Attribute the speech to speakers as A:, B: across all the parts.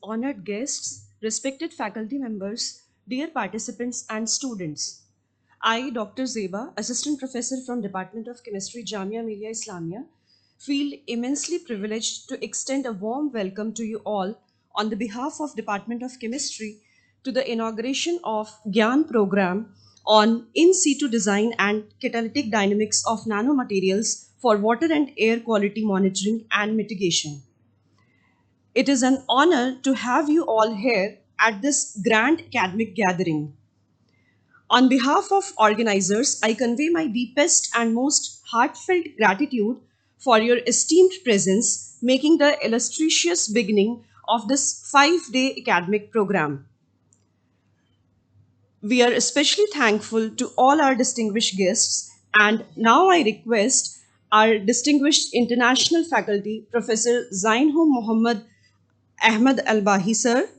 A: honored guests, respected faculty members, dear participants and students. I, Dr. Zeba, Assistant Professor from Department of Chemistry, Jamia Millia Islamia, feel immensely privileged to extend a warm welcome to you all on the behalf of Department of Chemistry to the inauguration of Gyan program on in situ design and catalytic dynamics of nanomaterials for water and air quality monitoring and mitigation. It is an honor to have you all here at this grand academic gathering. On behalf of organizers, I convey my deepest and most heartfelt gratitude for your esteemed presence, making the illustrious beginning of this 5 day academic program. We are especially thankful to all our distinguished guests, and now I request our distinguished international faculty, Professor Zainho Muhammad Ahmed Al-Bahi sir,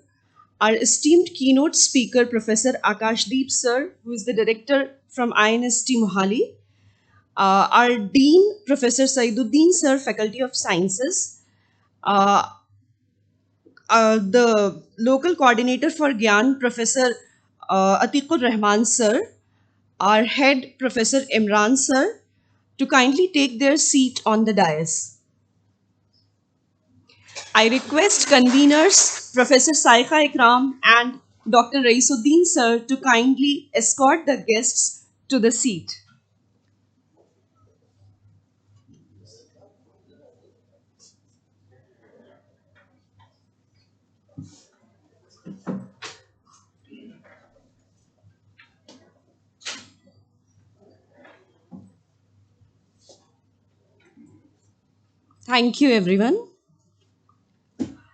A: our esteemed keynote speaker, Professor Akashdeep sir, who is the director from INST Mohali, our dean, Professor Saiduddin sir, Faculty of Sciences, uh, the local coordinator for Gyan, Professor Atiqur Rahman sir, our head, Professor Imran sir, to kindly take their seat on the dais. I request conveners, Professor Saika Ikram and Dr. Raisuddin sir to kindly escort the guests to the seat. Thank you, everyone.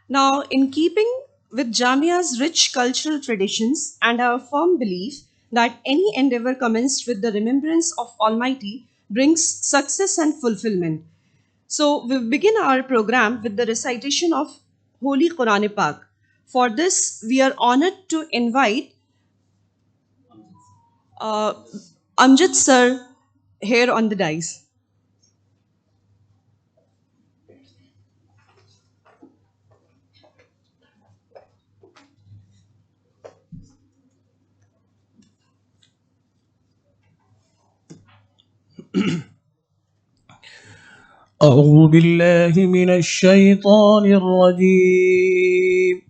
A: Now, in keeping with Jamia's rich cultural traditions and our firm belief that any endeavor commenced with the remembrance of Almighty brings success and fulfillment. So, we begin our program with the recitation of Holy Quran Pak. For this, we are honored to invite uh, Amjad sir here on the dais.
B: أعوذ بالله من الشيطان الرجيم.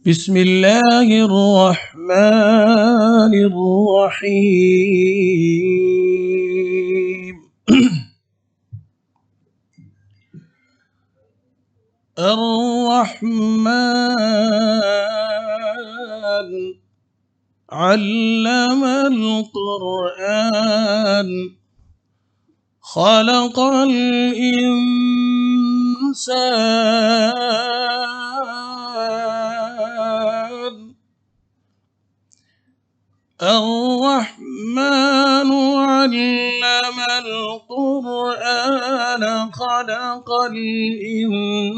B: بسم الله الرحمن الرحيم. الرحمن علم القرآن خلق الإنسان الرحمن علم القرآن خلق الإنسان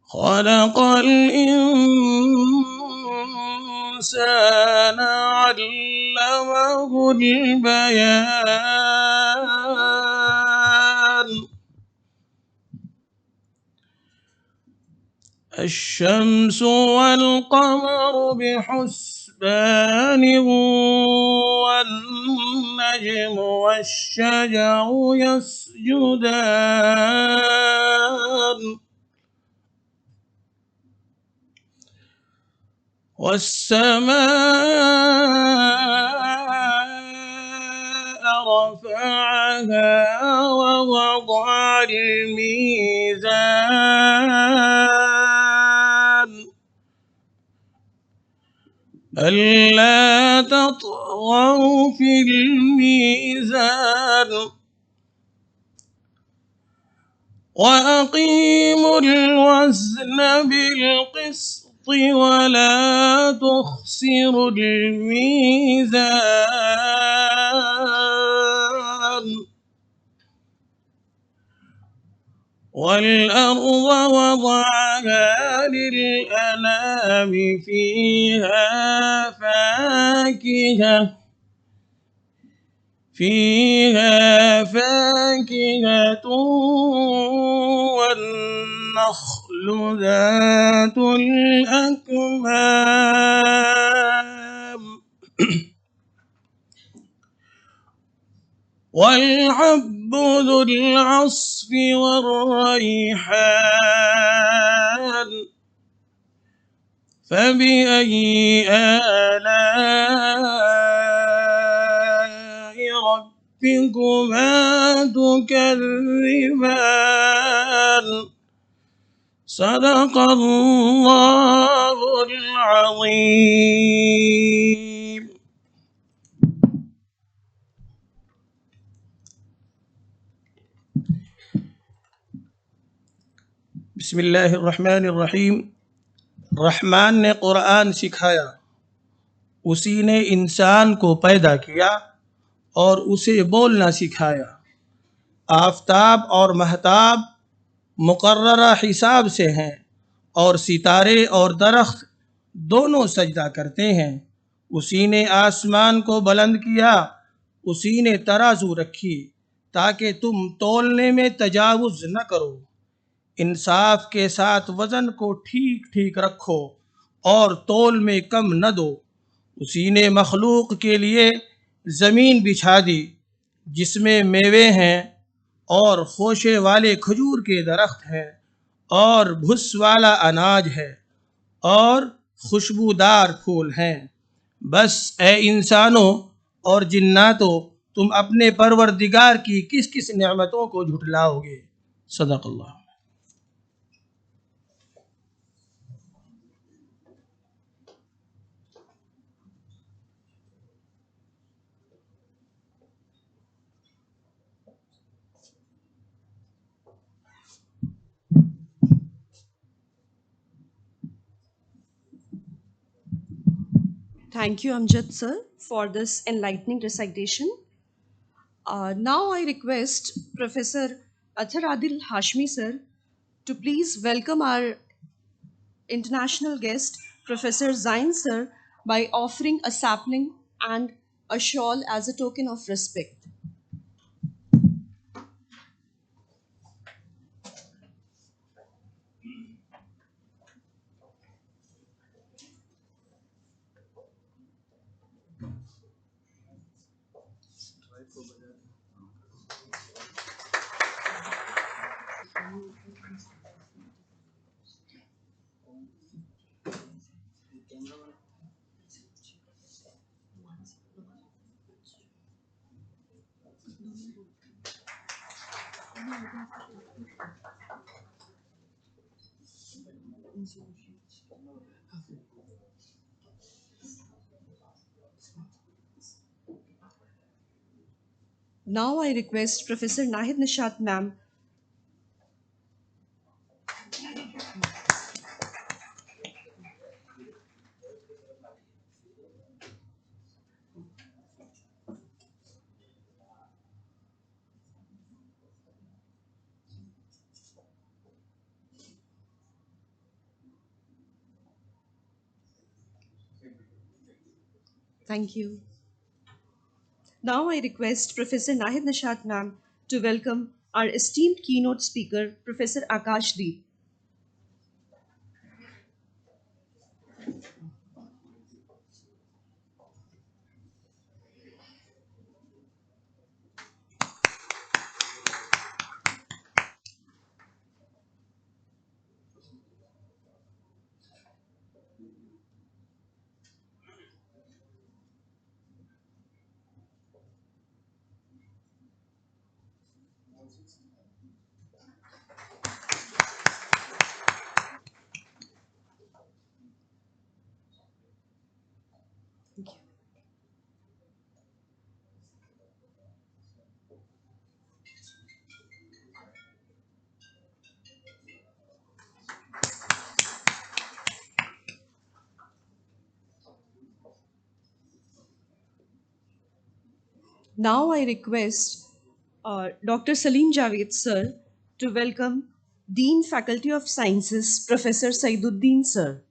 B: خلق الإنسان علمه البيان الشمس والقمر بحسبان والنجم والشجر يسجدان والسماء رفعها ووضع الميزان ألا تطغوا في الميزان وأقيموا الوزن بالقسط ولا تخسروا الميزان والأرض وضعها للأنام فيها فاكهة والنخل ذات الأكمام والحب ذو العصف والريحان فبأي آلاء ربكما تكذبان صدق الله العظيم. बिस्मिल्लाहिर्रहमानिर्रहीम। रहमान ने कुरान सिखाया, उसी ने इंसान को पैदा किया और उसे बोलना सिखाया। आफताब और महताब मुकर्ररा हिसाब से हैं और सितारे और दरख्त दोनों सजदा करते हैं। उसी ने आसमान को बुलंद किया, उसी ने तराजू रखी ताकि तुम तौलने में तजावुज़ न करो। इंसाफ के साथ वज़न को ठीक ठीक रखो और तौल में कम न दो। उसी ने मखलूक के लिए ज़मीन बिछा दी जिसमें मेवे हैं और खोशे वाले खजूर के दरख्त हैं और भुस वाला अनाज है और खुशबूदार फूल हैं। बस ए इंसानों और जिन्नातों, तुम अपने परवरदिगार की किस किस नेमतों को झुठलाओगे। सदक़ल्लाह।
A: Thank you, Amjad sir, for this enlightening recitation. Now I request Professor Athar Adil Hashmi sir to please welcome our international guest, Professor Zain sir, by offering a sapling and a shawl as a token of respect. Now I request Professor Nahid Nishat ma'am. Thank you. Now I request Professor Nahid Nishat ma'am to welcome our esteemed keynote speaker, Professor Akash Deep. Thank you. Now I request Dr. Salim Javed sir to welcome Dean Faculty of Sciences, Professor Saiduddin sir.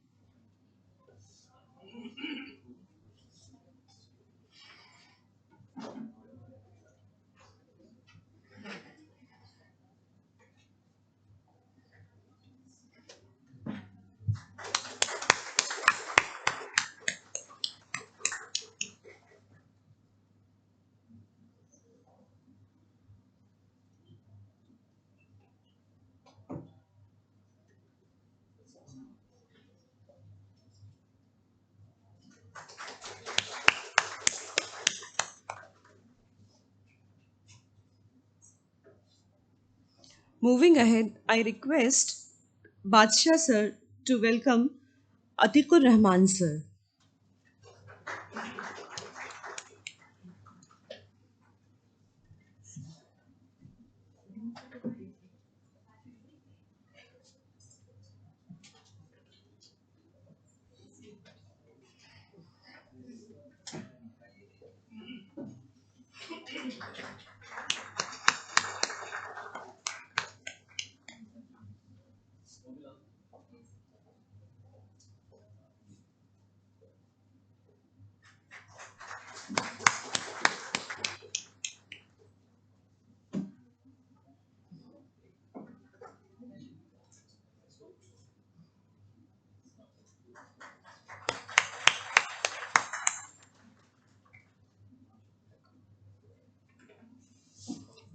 A: Moving ahead, I request Badshah sir to welcome Atikur Rahman sir.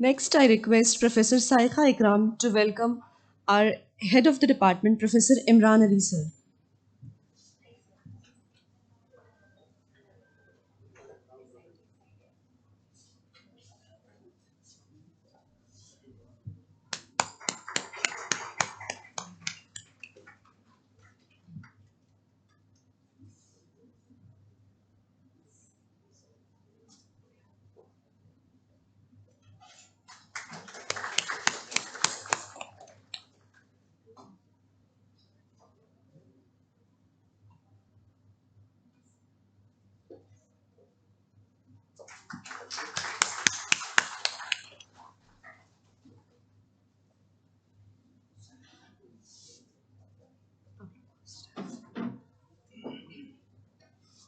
A: Next, I request Professor Saikha Ikram to welcome our head of the department, Professor Imran Ali sir.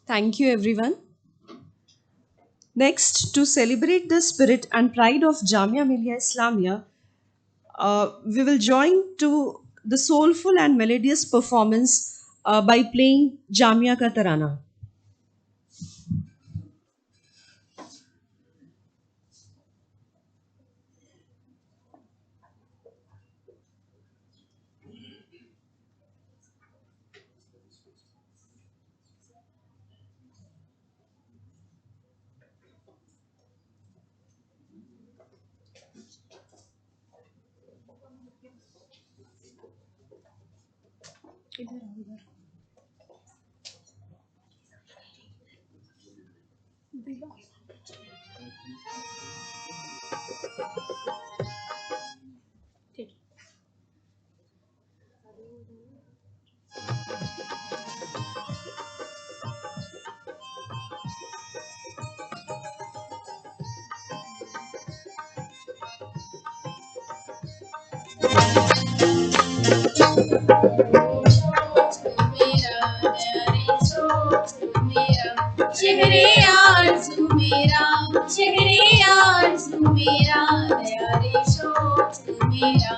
A: Thank you, everyone. Next, to celebrate the spirit and pride of Jamia Millia Islamia, we will join to the soulful and melodious performance by playing Jamia Ka Tarana.
C: शहरे आरज़ू मेरा शहरे आरज़ू मेरा दया रे शौक़ मेरा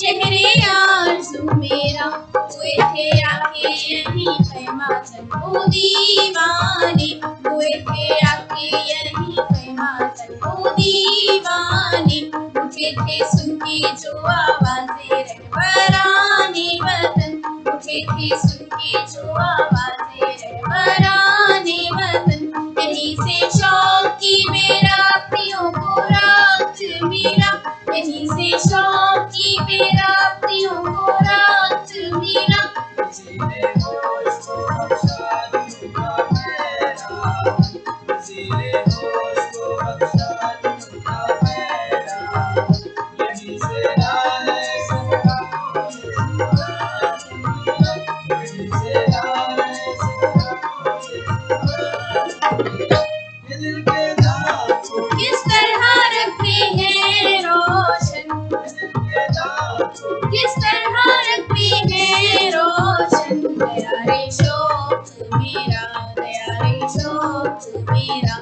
C: शहरे आरज़ू मेरा हुए थे आके यहीं ख़ैमा चलो दीवाने हुए थे आके यहीं ख़ैमा चलो दीवाने उठे थे सुन के जो आवाज़ें रहबराने वतन उठे थे सुन के जो आवाज़ें रहबराने वतन यहीं से शौक़ की बेरातियों को रात मेरा यहीं से शौक़ की बेरातियों को रात मेरा किस तरह रखते हैं रोशन किस तरह रखते हैं रोशन दया रे शौक़ मेरा दया रे शौक़ मेरा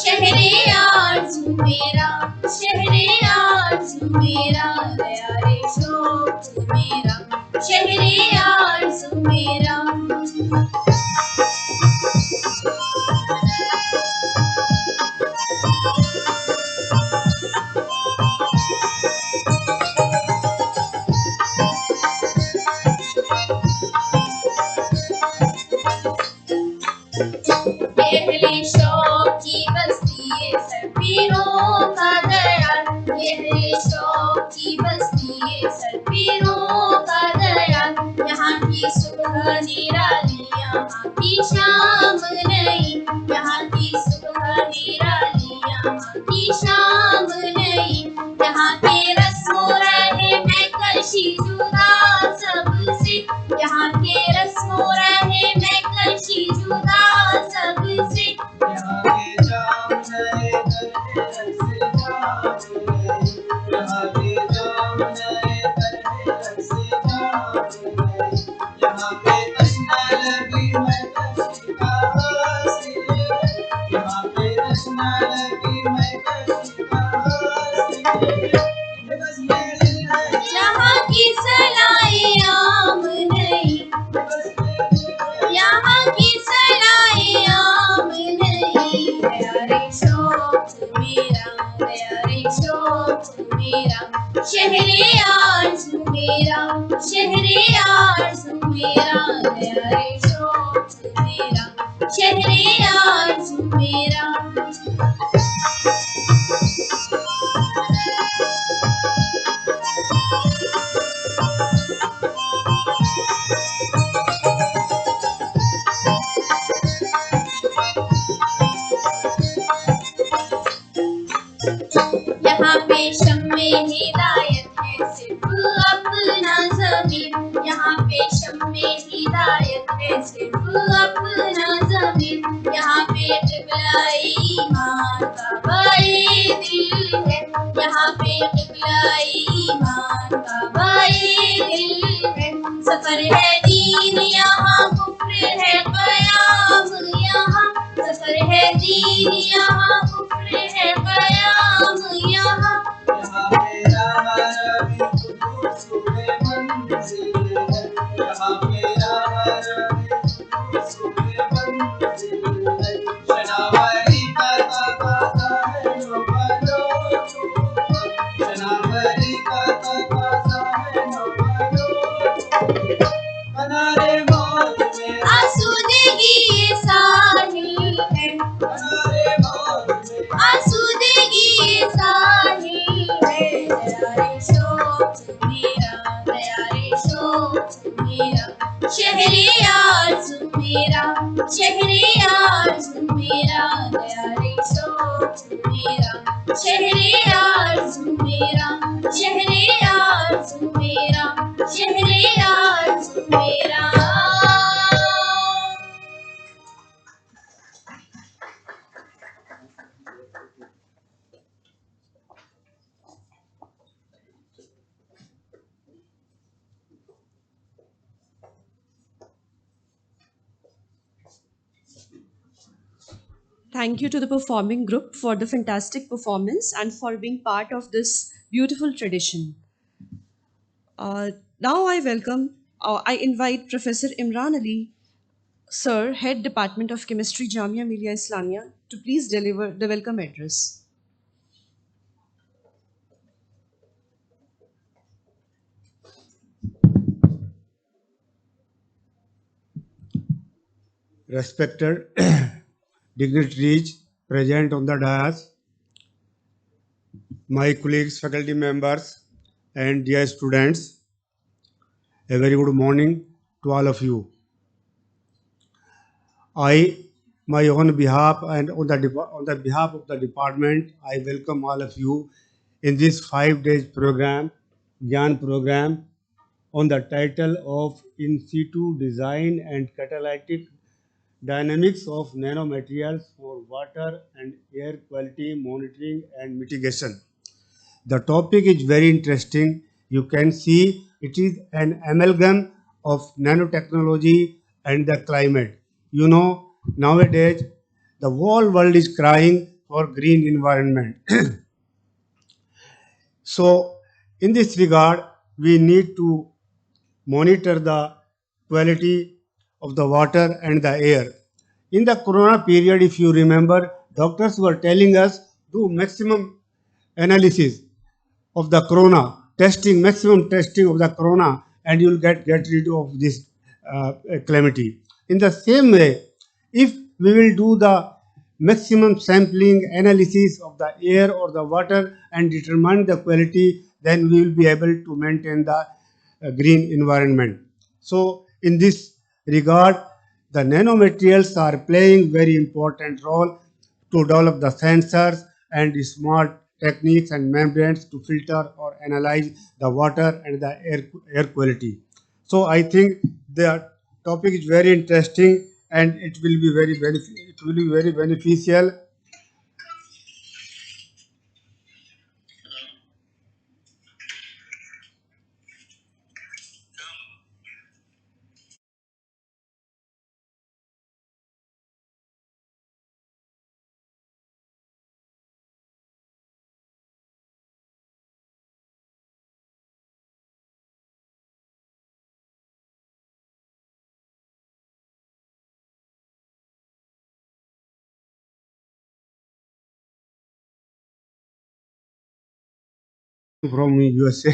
C: शहरे आरज़ू मेरा शहरे आरज़ू मेरा दया रे शौक़ मेरा शहरे आरज़ू मेरा अहले शौक़ की बस्ती ये सफीरों का दयाल अहले शौक़ की बस्ती ये निराली यहाँ की शाम नहीं, यहाँ की सुबह निराली यहाँ की शाम नहीं, यहाँ के रस्मों रहे मैं कशी जुदा सबसे, यहाँ के रस्मों रहे मैं कशी जुदा सबसे,
B: यहाँ के जाम नए तरह से जाम नए, यहाँ के जाम नए तरह से जाम नए, यहाँ पे तश्ना लगी मैं कशी का हासिल, यहाँ पे तश्ना लगी मैं कशी का हासिल, ये बस मेरे दिल है,
C: यहाँ की सलाए आम नहीं,
B: ये बस मेरे दिल है,
C: यहाँ की सलाए आम नहीं, प्यारे शौक मेरा, प्यारे शौक मेरा, शहरे आरज़ू मेरा, शहरे आरज़ू मेरा, प्यारे शौक मेरा, शहरे आरज़ू मेरा। यहाँ पे शम्मे हिदायत है सिर्फ अपना ज़मीन, यहाँ पे शम्मे हिदायत है सिर्फ अपना ज़मीन, यहाँ पे क़िबला-ए ईमान का बाए दिल है, यहाँ पे क़िबला-ए ईमान का बाए दिल है, सफ़र है दीन यहाँ कुफ्र है क़याम यहाँ, सफ़र है दीन यहाँ कुफ्र है क़याम यहाँ,
B: यहाँ मेरा रवि खुशूरे मंजिल है, यहाँ मेरा रवि खुशूरे मंजिल है, शनावरी का ताका है नो बनो चूमा, शनावरी का ताका है नो बनो चूमा, किनारे मौज में
C: आसूदगी ये साहिल है,
B: किनारे मौज में
C: आसूदगी ये साहिल है, प्यारे शौक मेरा, प्यारे शौक मेरा, शहरे आरज़ू मेरा, शहरे आरज़ू मेरा, प्यारे शौक मेरा, शहरे आरज़ू मेरा, शहरे आरज़ू मेरा, शहरे आरज़ू मेरा।
A: Thank you to the performing group for the fantastic performance and for being part of this beautiful tradition. Now I invite Professor Imran Ali, Sir, Head Department of Chemistry, Jamia Millia Islamia, to please deliver the welcome address.
D: Respected dignitaries present on the dais, my colleagues, faculty members, and dear students, a very good morning to all of you. I, my own behalf and on the behalf of the department, I welcome all of you in this 5 days program, Gyan program, on the title of In situ design and catalytic dynamics of nanomaterials for water and air quality monitoring and mitigation. The topic is very interesting. You can see it is an amalgam of nanotechnology and the climate. You know, nowadays the whole world is crying for green environment. So, in this regard, we need to monitor the quality of the water and the air. In the corona period, if you remember, doctors were telling us do maximum analysis of the corona, testing, maximum testing of the corona, and you'll get rid of this calamity. In the same way, if we will do the maximum sampling analysis of the air or the water and determine the quality, then we will be able to maintain the green environment. So in this regard, the nanomaterials are playing very important role to develop the sensors and the smart techniques and membranes to filter or analyze the water and the air quality. So I think the topic is very interesting and it will be very beneficial from USA.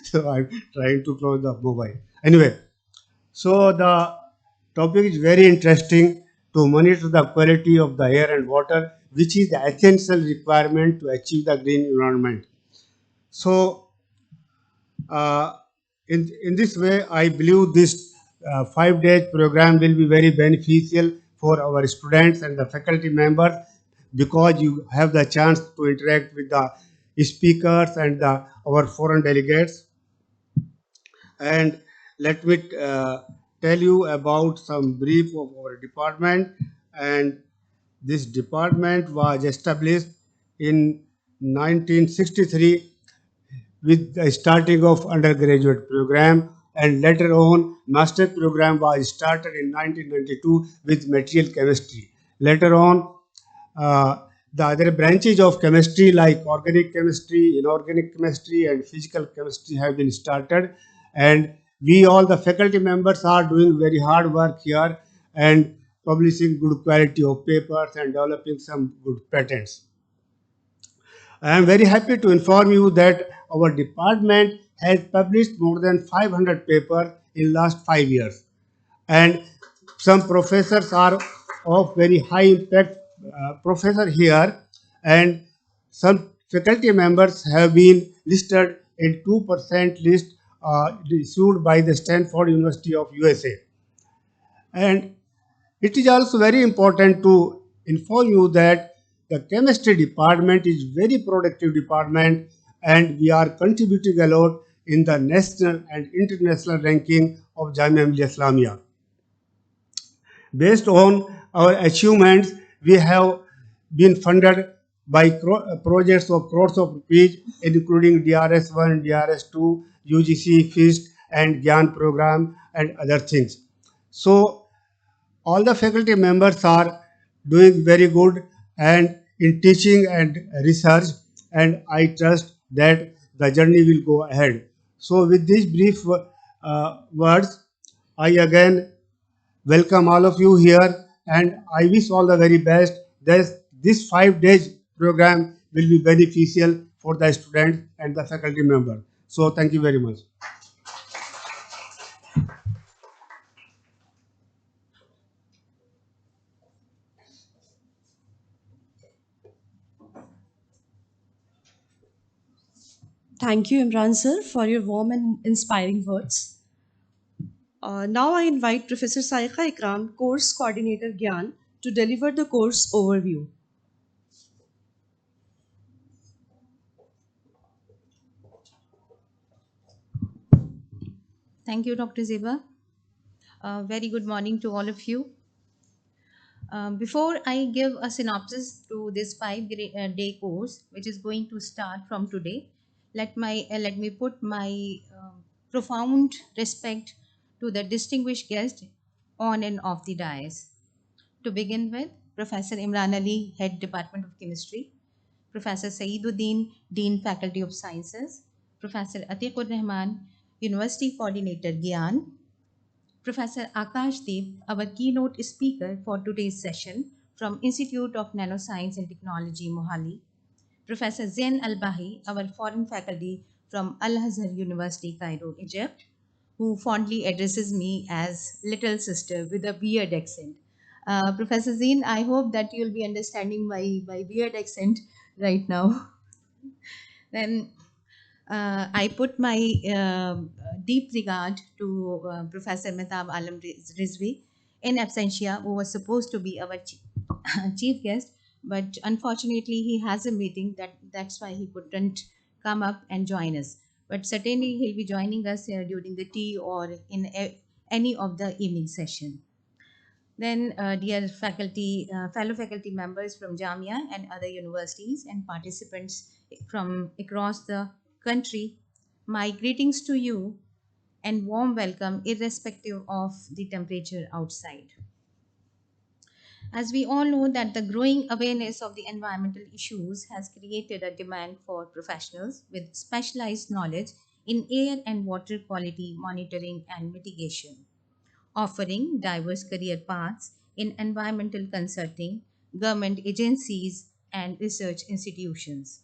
D: So I'm trying to close the mobile. Anyway, so the topic is very interesting to monitor the quality of the air and water, which is the essential requirement to achieve the green environment. So uh, in this way, I believe this 5 days program will be very beneficial for our students and the faculty members because you have the chance to interact with the speakers and our foreign delegates. And let me tell you about some brief of our department. And this department was established in 1963 with the starting of undergraduate program, and later on master program was started in 1992 with material chemistry. Later on, uh, the other branches of chemistry like organic chemistry, inorganic chemistry, and physical chemistry have been started. And we all the faculty members are doing very hard work here and publishing good quality of papers and developing some good patents. I am very happy to inform you that our department has published more than 500 papers in last 5 years, and some professors are of very high impact professor here, and some faculty members have been listed in 2% list issued by the Stanford University of USA. And it is also very important to inform you that the chemistry department is very productive department and we are contributing a lot in the national and international ranking of Jamia Millia Islamia. Based on our achievements, we have been funded by projects of crores of rupees, including DRS1, DRS2, UGC, FIST, and GYAN program, and other things. So all the faculty members are doing very good and in teaching and research, and I trust that the journey will go ahead. So with these brief words, I again welcome all of you here, and I wish all the very best. This 5 days program will be beneficial for the students and the faculty member. So thank you very much.
A: Thank you, Imran sir, for your warm and inspiring words. Now I invite Professor Saika Ikram, Course Coordinator Gyan, to deliver the course overview.
E: Thank you, Dr. Zeba. Very good morning to all of you. Before I give a synopsis to this five-day course, which is going to start from today, let me put my profound respect to the distinguished guest on and off the dais. To begin with, Professor Imran Ali, Head Department of Chemistry, Professor Saiduddin, Dean Faculty of Sciences, Professor Atiqur Rahman, University Coordinator Gyan, Professor Akash Dev, our keynote speaker for today's session from Institute of Nanoscience and Technology, Mohali. Professor Zain Al-Bahi, our foreign faculty from Al-Azhar University, Cairo, Egypt, who fondly addresses me as little sister with a weird accent. Professor Zain, I hope that you'll be understanding my weird accent right now. Then I put my deep regard to Professor Mehtab Alam Rizvi in absentia, who was supposed to be our chief guest, but unfortunately he has a meeting. That's why he couldn't come up and join us. But certainly he'll be joining us during the tea or in any of the evening session. Then, dear faculty, fellow faculty members from Jamia and other universities and participants from across the country, my greetings to you and warm welcome irrespective of the temperature outside. As we all know that the growing awareness of the environmental issues has created a demand for professionals with specialized knowledge in air and water quality monitoring and mitigation, offering diverse career paths in environmental consulting, government agencies, and research institutions.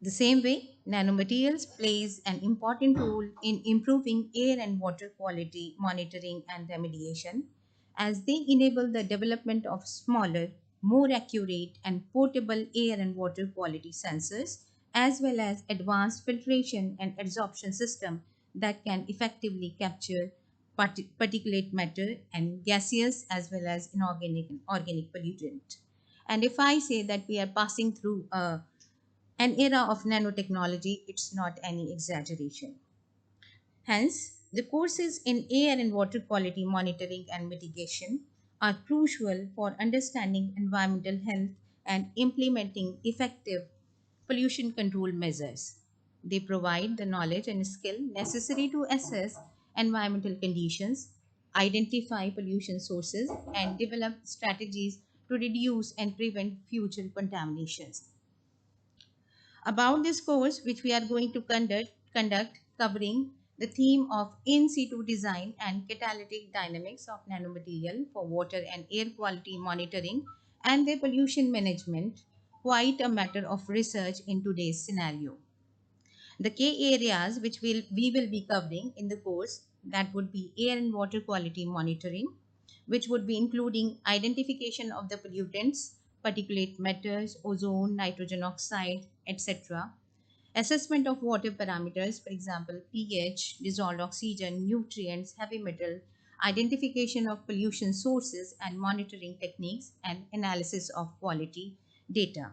E: The same way, nanomaterials plays an important role in improving air and water quality monitoring and remediation as they enable the development of smaller, more accurate and portable air and water quality sensors as well as advanced filtration and adsorption system that can effectively capture particulate matter and gaseous as well as inorganic and organic pollutant. And if I say that we are passing through an era of nanotechnology, it's not any exaggeration. Hence, the courses in air and water quality monitoring and mitigation are crucial for understanding environmental health and implementing effective pollution control measures. They provide the knowledge and skill necessary to assess environmental conditions, identify pollution sources, and develop strategies to reduce and prevent future contaminations. About this course, which we are going to conduct covering the theme of in situ design and catalytic dynamics of nanomaterial for water and air quality monitoring and their pollution management, quite a matter of research in today's scenario. The key areas which we will be covering in the course that would be air and water quality monitoring, which would be including identification of the pollutants, particulate matters, ozone, nitrogen oxide, etc. Assessment of water parameters, for example, pH, dissolved oxygen, nutrients, heavy metal, identification of pollution sources and monitoring techniques and analysis of quality data.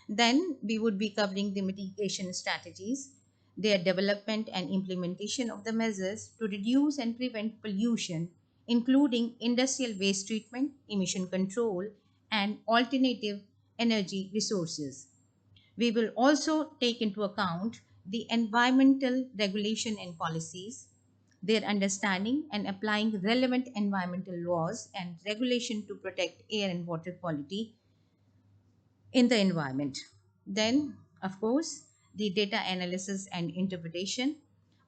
E: Then we would be covering the mitigation strategies, their development and implementation of the measures to reduce and prevent pollution, including industrial waste treatment, emission control, and alternative energy resources. We will also take into account the environmental regulation and policies, their understanding and applying relevant environmental laws and regulation to protect air and water quality in the environment. Then, of course, the data analysis and interpretation.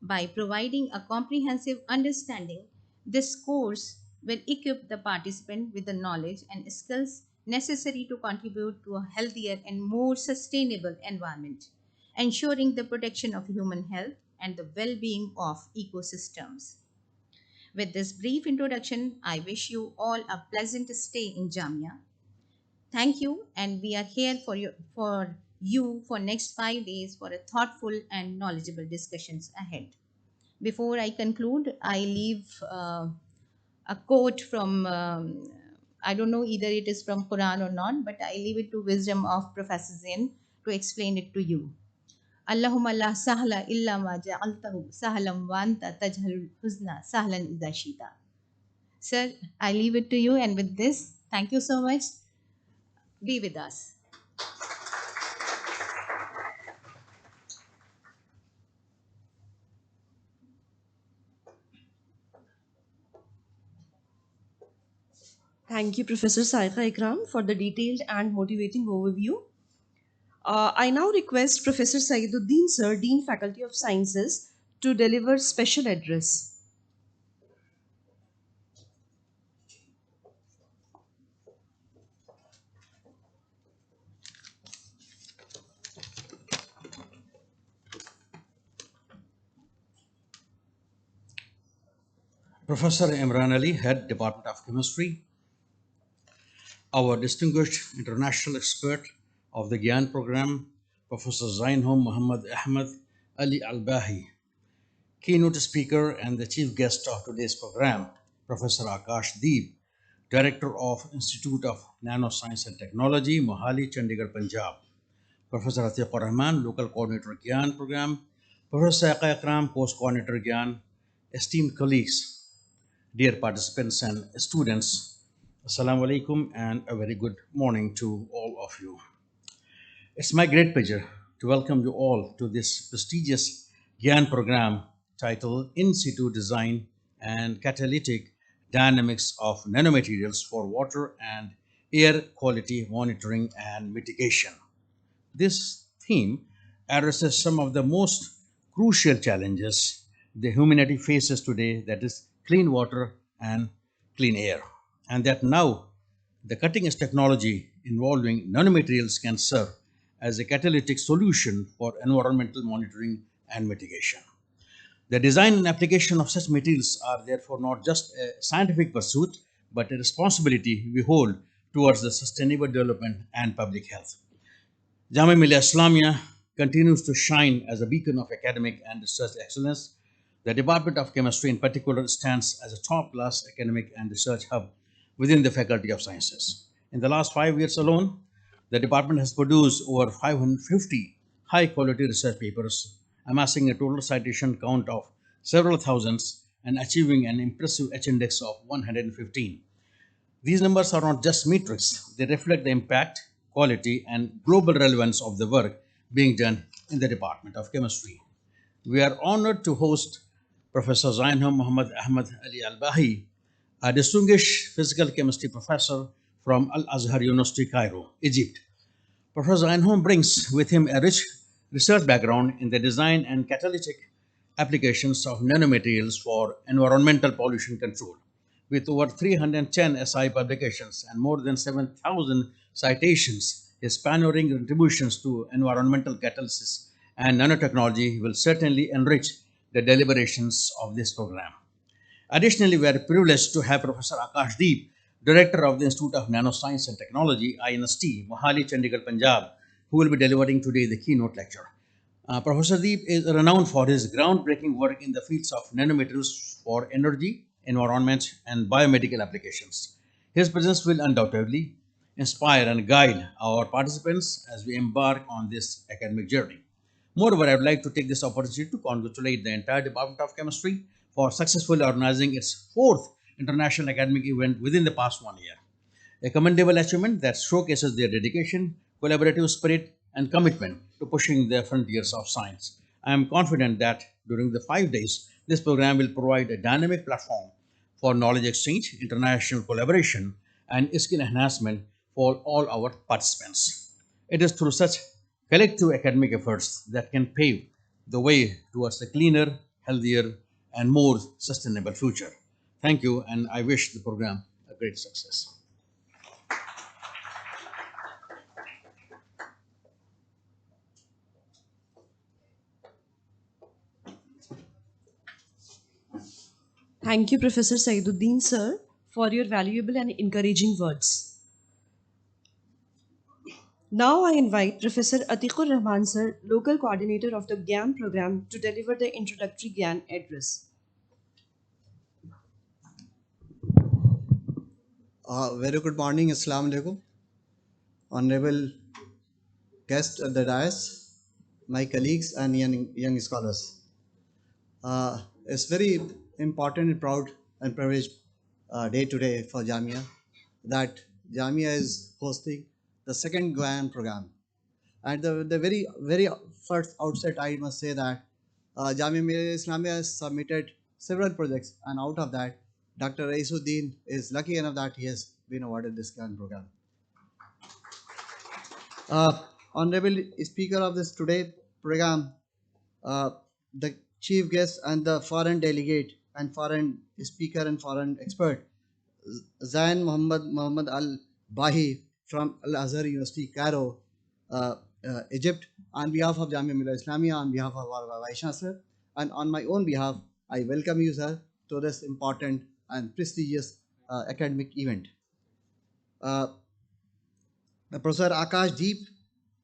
E: By providing a comprehensive understanding, this course will equip the participant with the knowledge and skills necessary to contribute to a healthier and more sustainable environment, ensuring the protection of human health and the well being of ecosystems. With this brief introduction, I wish you all a pleasant stay in Jamia. Thank you, and we are here for next 5 days for a thoughtful and knowledgeable discussions ahead. Before I conclude, I leave a quote from I don't know either it is from Quran or not, but I leave it to wisdom of Professor Zain to explain it to you. Allahumma la sahla illa ma ja'altahu sahlan wa anta tajhalul huzna sahlan idha shita. Sir, I leave it to you, and with this, thank you so much. Be with us.
A: Thank you, Professor Saika Ikram, for the detailed and motivating overview. I now request Professor Saiduddin Sir, Dean Faculty of Sciences, to deliver special address.
F: Professor Imran Ali, Head Department of Chemistry, our distinguished international expert of the GYAN program, Professor Zainhom Muhammad Ahmad Ali Al Bahi, keynote speaker and the chief guest of today's program, Professor Akash Deep, Director of Institute of Nanoscience and Technology, Mohali, Chandigarh, Punjab. Professor Atiqur Rahman, Local Coordinator Gyan Program, Professor Saiqa Akram, Post Coordinator Gyan, esteemed colleagues, dear participants and students, Assalamu alaikum and a very good morning to all of you. It's my great pleasure to welcome you all to this prestigious Gyan program titled In Situ Design and Catalytic Dynamics of Nanomaterials for Water and Air Quality Monitoring and Mitigation. This theme addresses some of the most crucial challenges the humanity faces today, that is, clean water and clean air. And that now the cutting edge technology involving nanomaterials can serve as a catalytic solution for environmental monitoring and mitigation. The design and application of such materials are therefore not just a scientific pursuit, but a responsibility we hold towards the sustainable development and public health. Jamia Millia Islamia continues to shine as a beacon of academic and research excellence. The Department of Chemistry, in particular, stands as a top class academic and research hub within the Faculty of Sciences. In the last 5 years alone, the department has produced over 550 high quality research papers, amassing a total citation count of several thousands and achieving an impressive H index of 115. These numbers are not just metrics, they reflect the impact, quality, and global relevance of the work being done in the Department of Chemistry. We are honored to host Professor Zainham Muhammad Ahmad Ali Al Bahi, a distinguished physical chemistry professor from Al Azhar University, Cairo, Egypt. Professor Zainham brings with him a rich research background in the design and catalytic applications of nanomaterials for environmental pollution control. With over 310 SI publications and more than 7,000 citations, his pioneering contributions to environmental catalysis and nanotechnology will certainly enrich the deliberations of this program. Additionally, we are privileged to have Professor Akash Deep, Director of the Institute of Nanoscience and Technology, INST, Mohali, Chandigarh, Punjab, who will be delivering today the keynote lecture. Professor Deep is renowned for his groundbreaking work in the fields of nanomaterials for energy, environment, and biomedical applications. His presence will undoubtedly inspire and guide our participants as we embark on this academic journey. Moreover, I would like to take this opportunity to congratulate the entire Department of Chemistry for successfully organizing its fourth international academic event within the past 1 year, a commendable achievement that showcases their dedication, collaborative spirit, and commitment to pushing the frontiers of science. I am confident that during the 5 days, this program will provide a dynamic platform for knowledge exchange, international collaboration, and skill enhancement for all our participants. It is through such collective academic efforts that can pave the way towards a cleaner, healthier, and more sustainable future. Thank you, and I wish the program a great success.
A: Thank you, Professor Saiduddin, sir, for your valuable and encouraging words. Now I invite Professor Atiqur Rahman, sir, local coordinator of the GAN program, to deliver the introductory GAN address.
G: Very good morning, Assalamu alaikum. Honorable guests at the dais, my colleagues and young scholars. It's very important and proud and privileged day today for Jamia that Jamia is hosting the second GAN program. And the very first outset, I must say that Jamia Millia Islamia has submitted several projects, and out of that, Dr. Raisuddin is lucky enough that he has been awarded this GAN program. Honorable Speaker of this today program, the chief guest and the foreign delegate and foreign speaker and foreign expert, Zain Muhammad Al Bahi from Al Azhar University, Cairo, Egypt, on behalf of Jamia Millia Islamia, on behalf of our Vice Chancellor, and on my own behalf, I welcome you, sir, to this important and prestigious academic event. Professor Akash Deep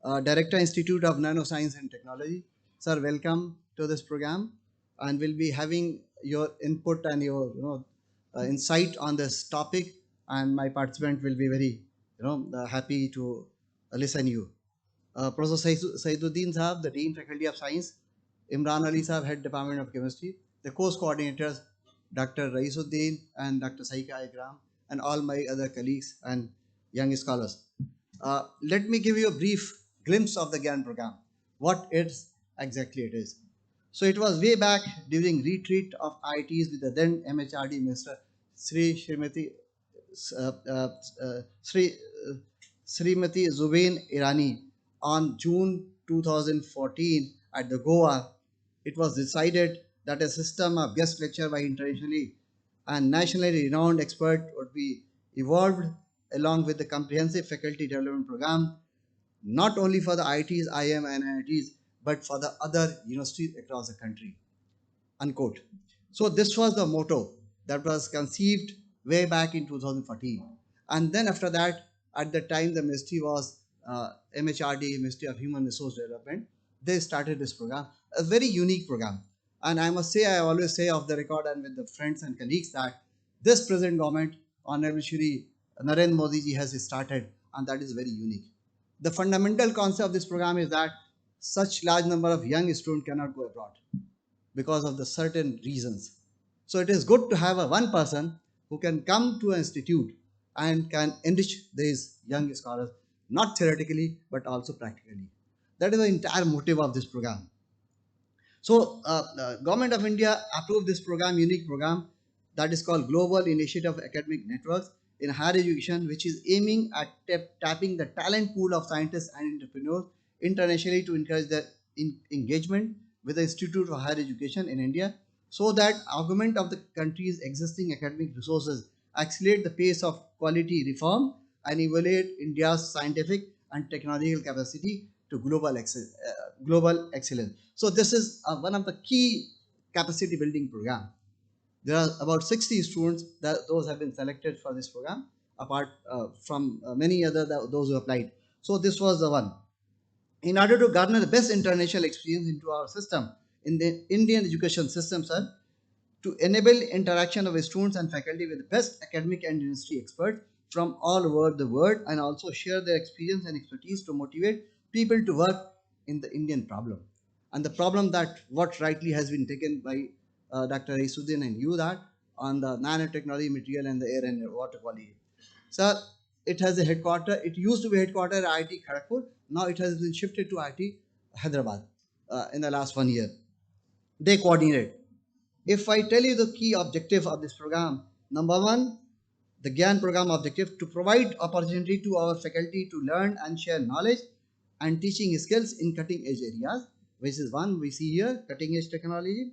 G: Director, Institute of Nanoscience and Technology. Sir, welcome to this program, and we'll be having your input and your insight on this topic. And my participant will be very happy to listen you. Professor Saiduddin Saab, the Dean Faculty of Science, Imran Ali Saab, Head Department of Chemistry, the course coordinators, Dr. Raisuddin and Dr. Saika Igram, and all my other colleagues and young scholars. Let me give you a brief glimpse of the GAN program, what exactly it is. So it was way back during retreat of IITs with the then MHRD Minister Sri Srimati uh, uh, uh, Sri uh, Srimati Zubain Irani on June 2014 at the Goa. It was decided that a system of guest lecture by internationally and nationally renowned expert would be evolved along with the comprehensive faculty development program, not only for the IITs, IM, and IITs, but for the other universities across the country. Unquote. So this was the motto that was conceived way back in 2014. And then after that, at the time the ministry was MHRD, Ministry of Human Resource Development, they started this program, a very unique program. And I must say, I always say off the record and with the friends and colleagues that this present government, Honorable Shri Narendra Modi ji has started, and that is very unique. The fundamental concept of this program is that such large number of young students cannot go abroad because of the certain reasons. So it is good to have a one person who can come to an institute and can enrich these young scholars, not theoretically but also practically. That is the entire motive of this program. So, Government of India approved this program, unique program, that is called Global Initiative of Academic Networks in Higher Education, which is aiming at tapping the talent pool of scientists and entrepreneurs internationally to encourage their engagement with the Institute of Higher Education in India, so that augment of the country's existing academic resources, accelerate the pace of quality reform, and evaluate India's scientific and technological capacity to global excellence. So this is one of the key capacity building program. There are about 60 students that those have been selected for this program, apart from many other those who applied. So this was the one. In order to garner the best international experience into our system, in the Indian education system, sir, to enable interaction of students and faculty with the best academic and industry experts from all over the world, and also share their experience and expertise to motivate people to work in the Indian problem. And the problem that what rightly has been taken by Dr. Isuddin and you, that on the nanotechnology material and the air and water quality. Sir, it has a headquarter. It used to be headquarter at IIT Kharagpur. Now it has been shifted to IIT Hyderabad in the last 1 year. They coordinate. If I tell you the key objective of this program, number one, the GAN program objective to provide opportunity to our faculty to learn and share knowledge and teaching skills in cutting edge areas, which is one we see here, cutting edge technology.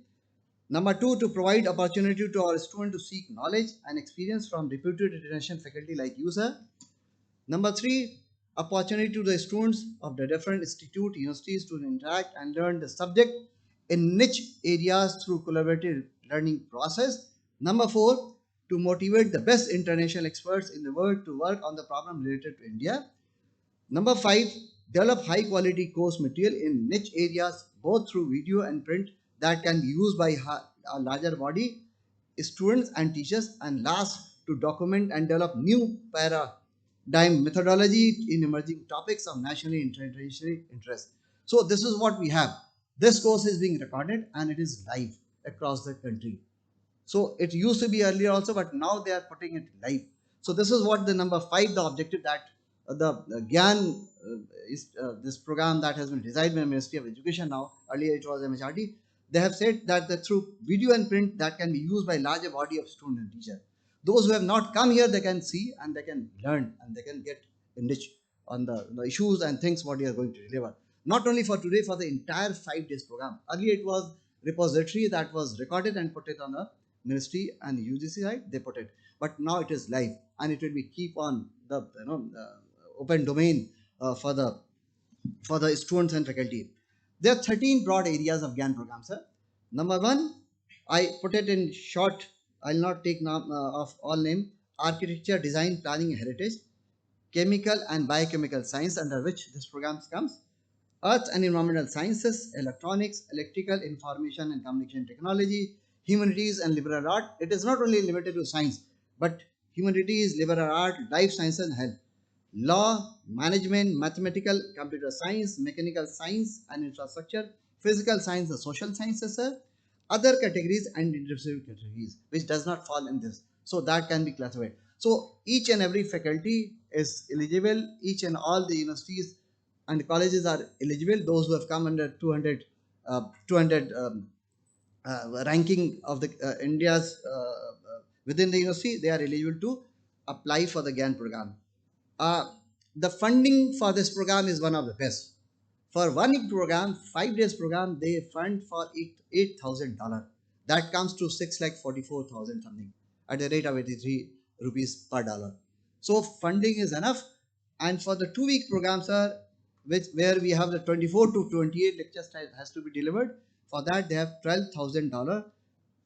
G: Number two, to provide opportunity to our students to seek knowledge and experience from reputed international faculty like you, sir. Number three, opportunity to the students of the different institute, universities to interact and learn the subject in niche areas through collaborative learning process. Number four, to motivate the best international experts in the world to work on the problem related to India. Number five, develop high quality course material in niche areas both through video and print that can be used by a larger body, students and teachers. And last, to document and develop new paradigm methodology in emerging topics of national and international interest. So this is what we have. This course is being recorded and it is live across the country. So it used to be earlier also, but now they are putting it live. So this is what the number five, the objective that the GAN is this program that has been designed by the Ministry of Education now. Earlier it was MHRD. They have said that through video and print that can be used by larger body of student and teacher. Those who have not come here, they can see and they can learn and they can get enriched on the issues and things what you are going to deliver. Not only for today, for the entire 5 days program. Earlier it was repository that was recorded and put it on the ministry and the UGC side, they put it. But now it is live and it will be keep on the open domain for the students and faculty. There are 13 broad areas of GAN program, sir. Number one, I put it in short. I'll not take of all name. Architecture, design, planning, heritage. chemical and biochemical science, under which this program comes, earth and environmental sciences, electronics, electrical, information and communication technology, humanities and liberal art. It is not only limited to science, but humanities, liberal art, life sciences and health, law, management, mathematical, computer science, mechanical science and infrastructure, physical science, the social sciences, sir, other categories and interdisciplinary categories, which does not fall in this. So that can be classified. So each and every faculty is eligible, each and all the universities and colleges are eligible. Those who have come under 200 ranking of the India's within the university, they are eligible to apply for the GAN program. Uh, the funding for this program is one of the best. For 1 week program, 5 days program, they fund for $8,000. That comes to 6,44,000 something at the rate of 83 rupees per dollar. So funding is enough. And for the 2 week program, sir, where we have the 24 to 28 lectures has to be delivered. For that, they have $12,000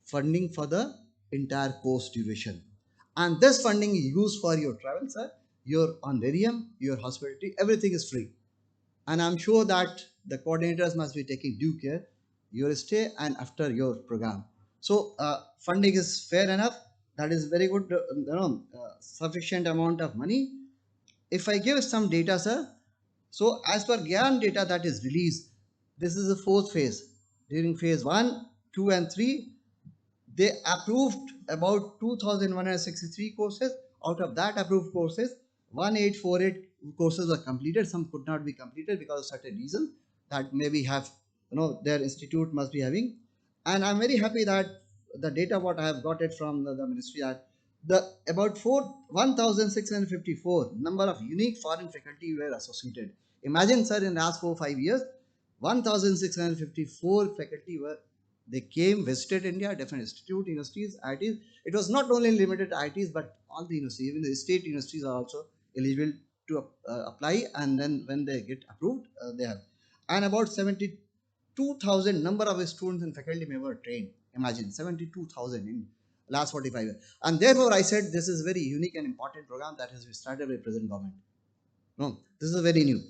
G: funding for the entire course duration. And this funding is used for your travel, sir, your honorarium, your hospitality, everything is free. And I'm sure that the coordinators must be taking due care your stay and after your program. So funding is fair enough. That is very good, sufficient amount of money. If I give some data, sir, so as per GAN data that is released, this is the fourth phase. During phase 1, 2 and 3, they approved about 2,163 courses. Out of that approved courses, 1848 courses were completed. Some could not be completed because of certain reasons that maybe have, their institute must be having. And I'm very happy that the data what I have got it from the ministry that the about 1,654 number of unique foreign faculty were associated. Imagine, sir, in the last 4 5 years, 1,654 faculty were, they came, visited India, different institute, universities, IITs. It was not only limited to IITs, but all the universities, even the state universities are also eligible to apply. And then when they get approved, they have. And about 72,000 number of students and faculty members trained. Imagine 72,000 in last 45 years. And therefore, I said this is very unique and important program that has been started by present government. No, this is very new.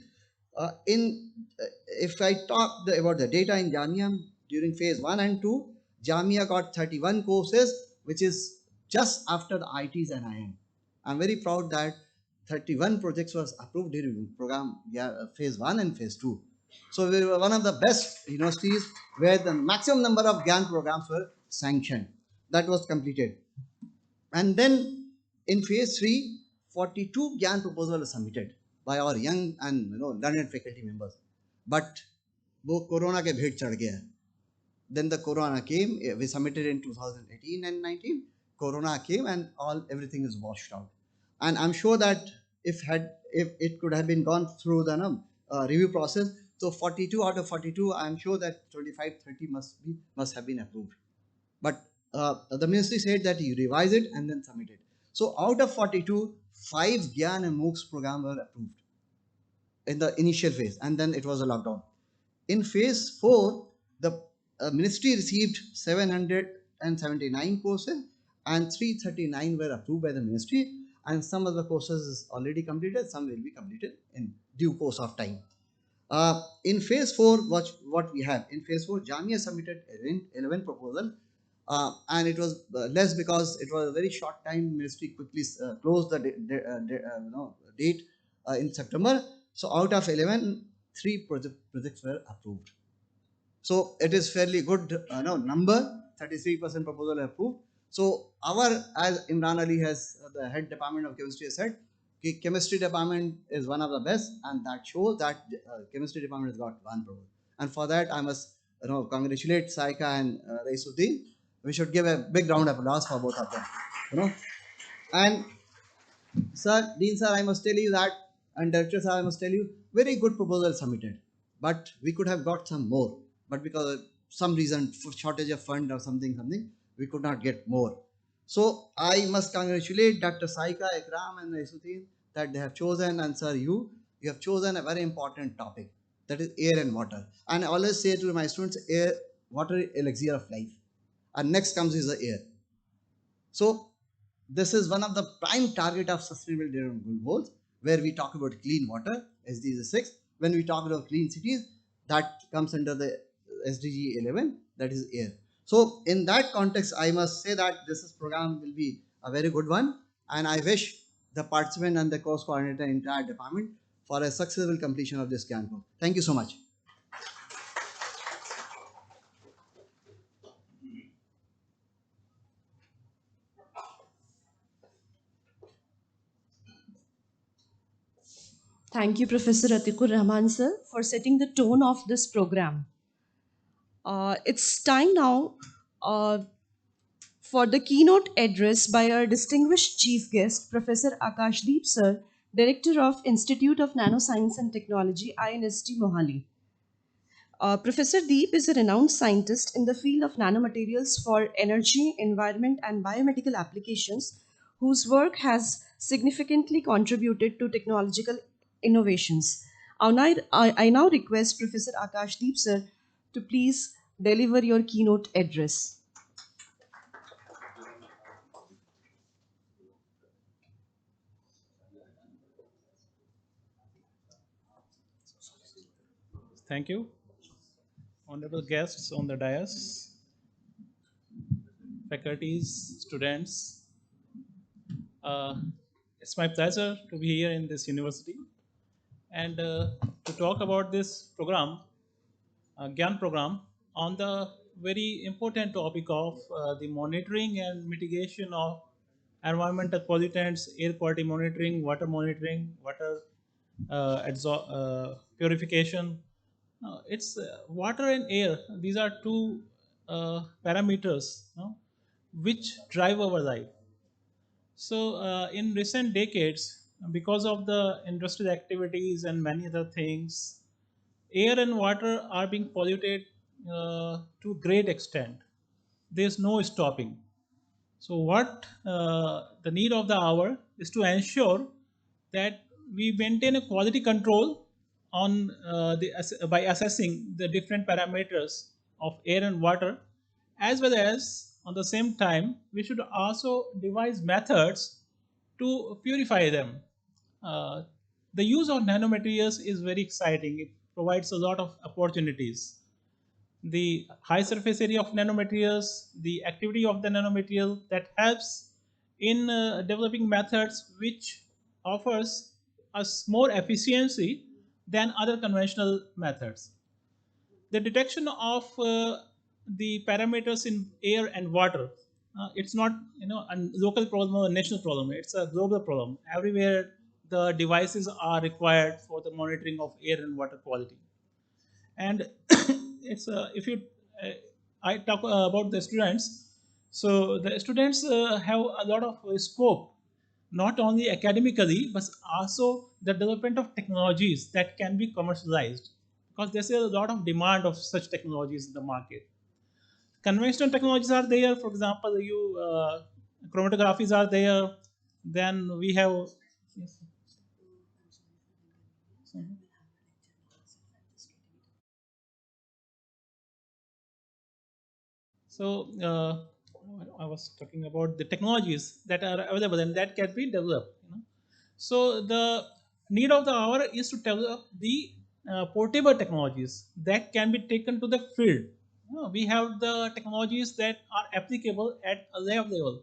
G: If I talk about the data in Jamia during phase 1 and 2, Jamia got 31 courses, which is just after the ITs and IM. I'm very proud that 31 projects was approved during program phase 1 and phase 2. So we were one of the best universities where the maximum number of GAN programs were sanctioned. That was completed. And then in phase 3, 42 GAN proposals were submitted by our young and learned faculty members. But वो corona के भेंट चढ़ गया. Then the corona came. We submitted in 2018 and 19. Corona came and everything is washed out. And I'm sure that if it could have been gone through the review process, so 42 out of 42, I'm sure that 25 30 must have been approved. But the ministry said that you revise it and then submit it. So out of 42, 5 GAN and MOOCs program were approved in the initial phase, and then it was a lockdown. In phase 4, the ministry received 779 courses and 339 were approved by the ministry, and some of the courses is already completed, some will be completed in due course of time. In phase 4, what we have in phase 4, Jamia submitted 11 proposals, and it was less because it was a very short time. Ministry quickly closed the date in September. So out of 11, 3 projects were approved. So it is fairly good number. 33% proposal approved. So as Imran Ali has, the head department of chemistry has said, chemistry department is one of the best, and that shows that chemistry department has got 1 proposal. And for that, I must congratulate Saika and Raisuddin. We should give a big round of applause for both of them. And sir, Dean sir, I must tell you that, and Director sir, I must tell you, very good proposal submitted. But we could have got some more. But because of some reason, for shortage of fund or something, we could not get more. So I must congratulate Dr. Saika, Ikram and Raisuddin that they have chosen, and sir, you have chosen a very important topic, that is air and water. And I always say to my students, air, water, elixir of life. And next comes is the air. So this is one of the prime target of sustainable development goals. where we talk about clean water, SDG 6. When we talk about clean cities, that comes under the SDG 11, that is air. So in that context, I must say that this program will be a very good one, and I wish the participant and the course coordinator entire department for a successful completion of this Gyan course. Thank you so much.
A: Thank you, Professor Atikur Rahman sir, for setting the tone of this program. It's time now for the keynote address by our distinguished chief guest, Professor Akashdeep sir, Director of Institute of Nanoscience and Technology, INST Mohali. Professor Deep is a renowned scientist in the field of nanomaterials for energy, environment, and biomedical applications, whose work has significantly contributed to technological innovations. I now request Professor Akash Deep sir to please deliver your keynote address.
H: Thank you, honorable guests on the dais, faculties, students. Uh, it's my pleasure to be here in this university and to talk about this program, GAN program, on the very important topic of the monitoring and mitigation of environmental pollutants, air quality monitoring, water purification. It's water and air. These are two parameters, which drive our life. So, in recent decades, because of the industrial activities and many other things, air and water are being polluted to great extent. There's no stopping. So, what the need of the hour is to ensure that we maintain a quality control on by assessing the different parameters of air and water, as well as on the same time we should also devise methods to purify them. Uh, the use of nanomaterials is very exciting. It provides a lot of opportunities. The high surface area of nanomaterials, the activity of the nanomaterial that helps in developing methods which offers us more efficiency than other conventional methods. The detection of the parameters in air and water, it's not a local problem or a national problem. It's a global problem. Everywhere the devices are required for the monitoring of air and water quality. And it's if you I talk about the students. So the students have a lot of scope, not only academically but also the development of technologies that can be commercialized, because there's a lot of demand of such technologies in the market. Conventional technologies are there. For example, you chromatographies are there. Then we have, yes. So I was talking about the technologies that are available and that can be developed. So the need of the hour is to develop the portable technologies that can be taken to the field. We have the technologies that are applicable at a lab level,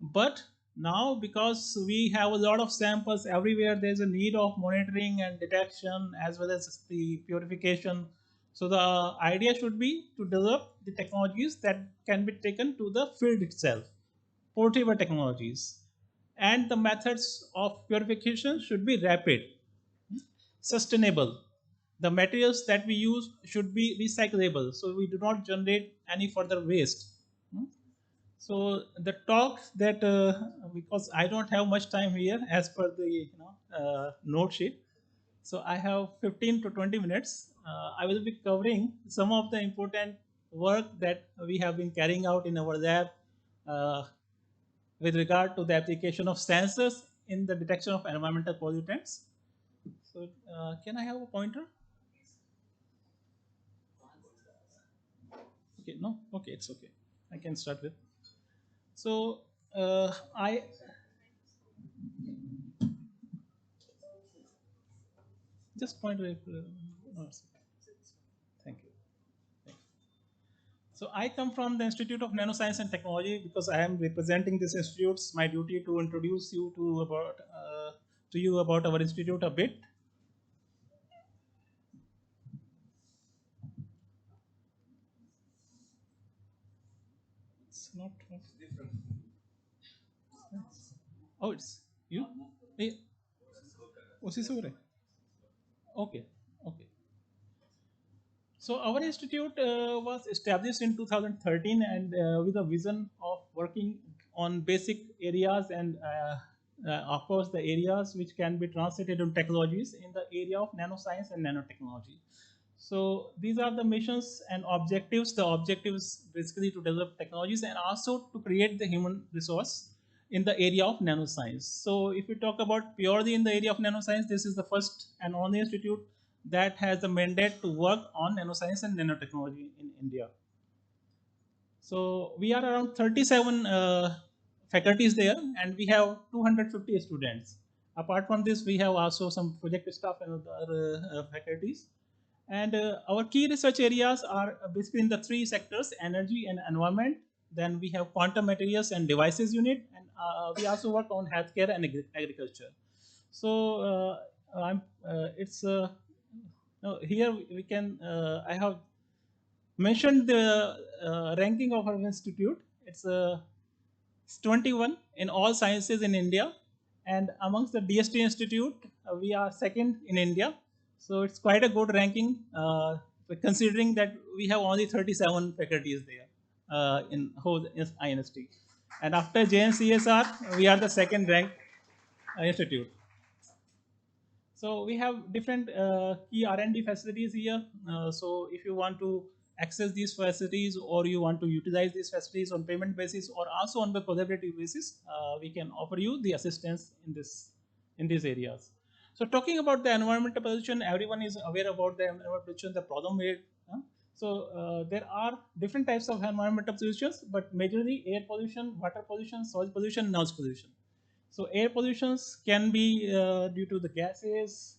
H: but now because we have a lot of samples everywhere, there's a need of monitoring and detection as well as the purification. So the idea should be to develop the technologies that can be taken to the field itself, portable technologies. And the methods of purification should be rapid, sustainable. The materials that we use should be recyclable, so we do not generate any further waste. Hmm? So the talk that because I don't have much time here as per the note sheet, so I have 15 to 20 minutes. I will be covering some of the important work that we have been carrying out in our lab uh, with regard to the application of sensors in the detection of environmental pollutants. So can I have a pointer? Okay, no, okay, it's okay. I can start with. So I just point away. No, thank you. So I come from the Institute of Nanoscience and Technology because I am representing this institute. It's my duty to introduce you to you about our institute a bit. It's not. Oh, it's you. Eh, उसी से हो रहा है? Okay. Okay. So our institute was established in 2013 and with a vision of working on basic areas and of course the areas which can be translated into technologies in the area of nanoscience and nanotechnology. So these are the missions and objectives. The objectives basically to develop technologies and also to create the human resource in the area of nanoscience. So if we talk about purely in the area of nanoscience, this is the first and only institute that has the mandate to work on nanoscience and nanotechnology in India. So we are around 37 faculties there, and we have 250 students. Apart from this, we have also some project staff and other faculties. And our key research areas are basically in the three sectors: energy and environment. Then we have quantum materials and devices unit, and we also work on healthcare and agriculture. So it's no, here we can. I have mentioned the ranking of our institute. It's 21 in all sciences in India, and amongst the DST institute, we are second in India. So it's quite a good ranking, considering that we have only 37 faculties there in whole INST. And after JNCSR, we are the second ranked institute. So we have different key R&D facilities here. So if you want to access these facilities or you want to utilize these facilities on payment basis or also on the collaborative basis, we can offer you the assistance in these areas. So talking about the environmental pollution, everyone is aware about the environmental pollution, the problem with. So there are different types of environmental pollutions, but majorly air pollution, water pollution, soil pollution, noise pollution. So air pollutions can be due to the gases,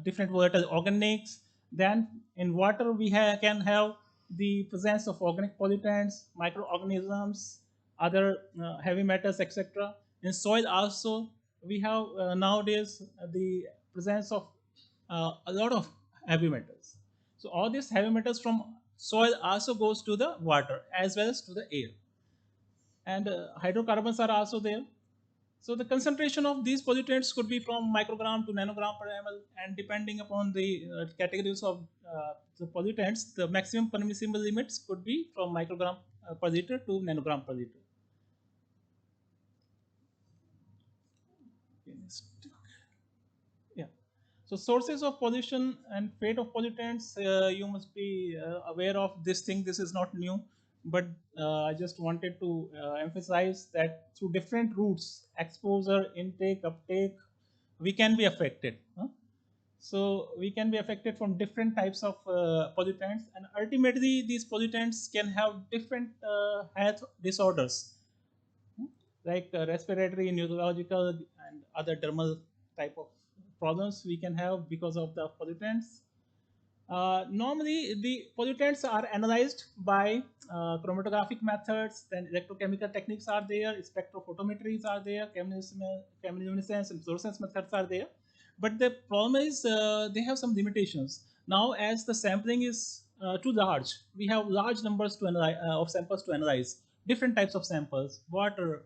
H: different volatile organics. Then in water we can have the presence of organic pollutants, microorganisms, other heavy metals, etc. In soil also we have nowadays the presence of a lot of heavy metals. So all these heavy metals from soil also goes to the water as well as to the air, and hydrocarbons are also there. So the concentration of these pollutants could be from microgram to nanogram per ml, and depending upon the categories of the pollutants, the maximum permissible limits could be from microgram per liter to nanogram per liter. Yeah. So sources of pollution and fate of pollutants, you must be aware of this thing. This is not new, but I just wanted to emphasize that through different routes, exposure, intake, uptake, we can be affected. So we can be affected from different types of pollutants, and ultimately these pollutants can have different health disorders like respiratory, neurological, and other dermal type of problems we can have because of the pollutants. Normally, the pollutants are analyzed by chromatographic methods, then electrochemical techniques are there, spectrophotometries are there, chemiluminescence and fluorescence methods are there. But the problem is they have some limitations. Now, as the sampling is too large, we have large numbers to analyze, of samples to analyze, different types of samples, water,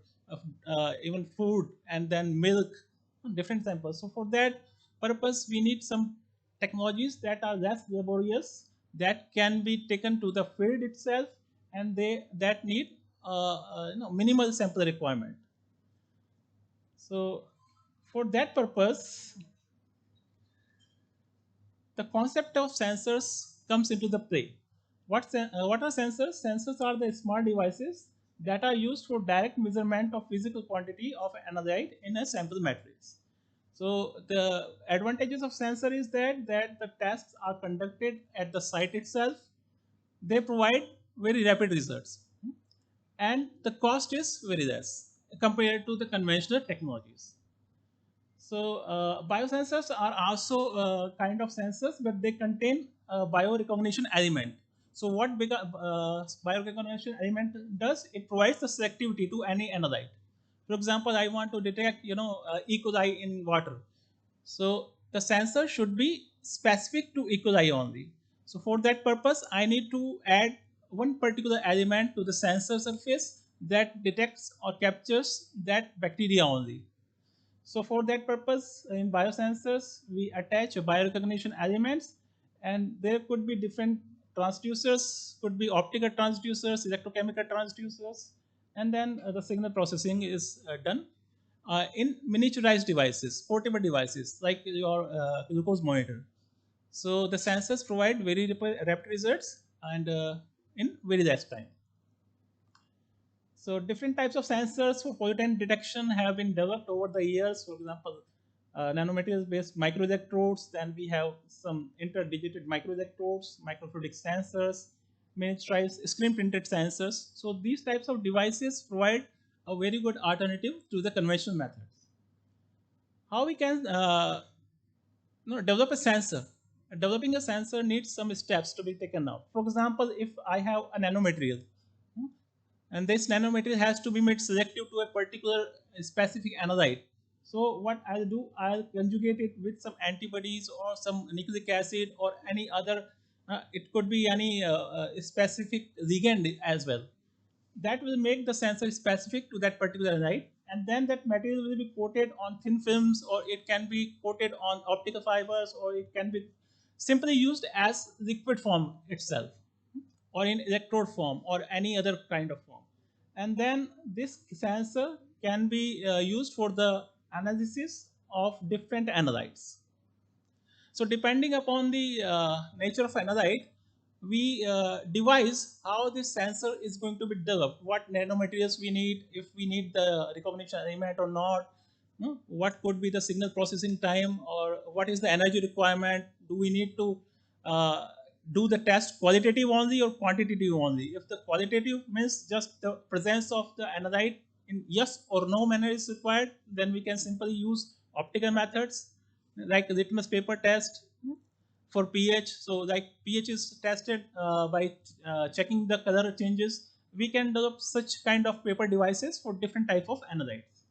H: even food, and then milk, different samples. So for that purpose, we need some technologies that are less laborious, that can be taken to the field itself, and they that need minimal sample requirement. So for that purpose, the concept of sensors comes into the play. What are sensors? Sensors are the smart devices that are used for direct measurement of physical quantity of analyte in a sample matrix. So the advantages of sensor is that the tests are conducted at the site itself. They provide very rapid results, and the cost is very less compared to the conventional technologies. So biosensors are also kind of sensors, but they contain a biorecognition element. So what biorecognition element does? It provides the selectivity to any analyte. For example, I want to detect, E. coli in water. So the sensor should be specific to E. coli only. So for that purpose, I need to add one particular element to the sensor surface that detects or captures that bacteria only. So for that purpose, in biosensors, we attach biorecognition elements, and there could be different transducers, could be optical transducers, electrochemical transducers, and then the signal processing is done in miniaturized devices, portable devices like your glucose monitor. So the sensors provide very rapid results and in very less time. So different types of sensors for pollutant detection have been developed over the years. For example, nanomaterials-based microelectrodes. Then we have some interdigitated microelectrodes, microfluidic sensors, miniaturized screen-printed sensors. So these types of devices provide a very good alternative to the conventional methods. How we can develop a sensor? Developing a sensor needs some steps to be taken now. For example, if I have a nanomaterial, and this nanomaterial has to be made selective to a particular specific analyte. So what I'll do, I'll conjugate it with some antibodies or some nucleic acid or any other, it could be any specific ligand as well. That will make the sensor specific to that particular analyte, and then that material will be coated on thin films, or it can be coated on optical fibers, or it can be simply used as liquid form itself, or in electrode form, or any other kind of form. And then this sensor can be used for the analysis of different analytes. So depending upon the nature of analyte, we devise how this sensor is going to be developed, what nanomaterials we need, if we need the recognition element or not, what could be the signal processing time, or what is the energy requirement, do we need to uh, do the test qualitative only or quantitative only. If the qualitative means just the presence of the analyte in yes or no manner is required, then we can simply use optical methods like litmus paper test for pH. So like pH is tested by checking the color changes. We can develop such kind of paper devices for different type of analytes.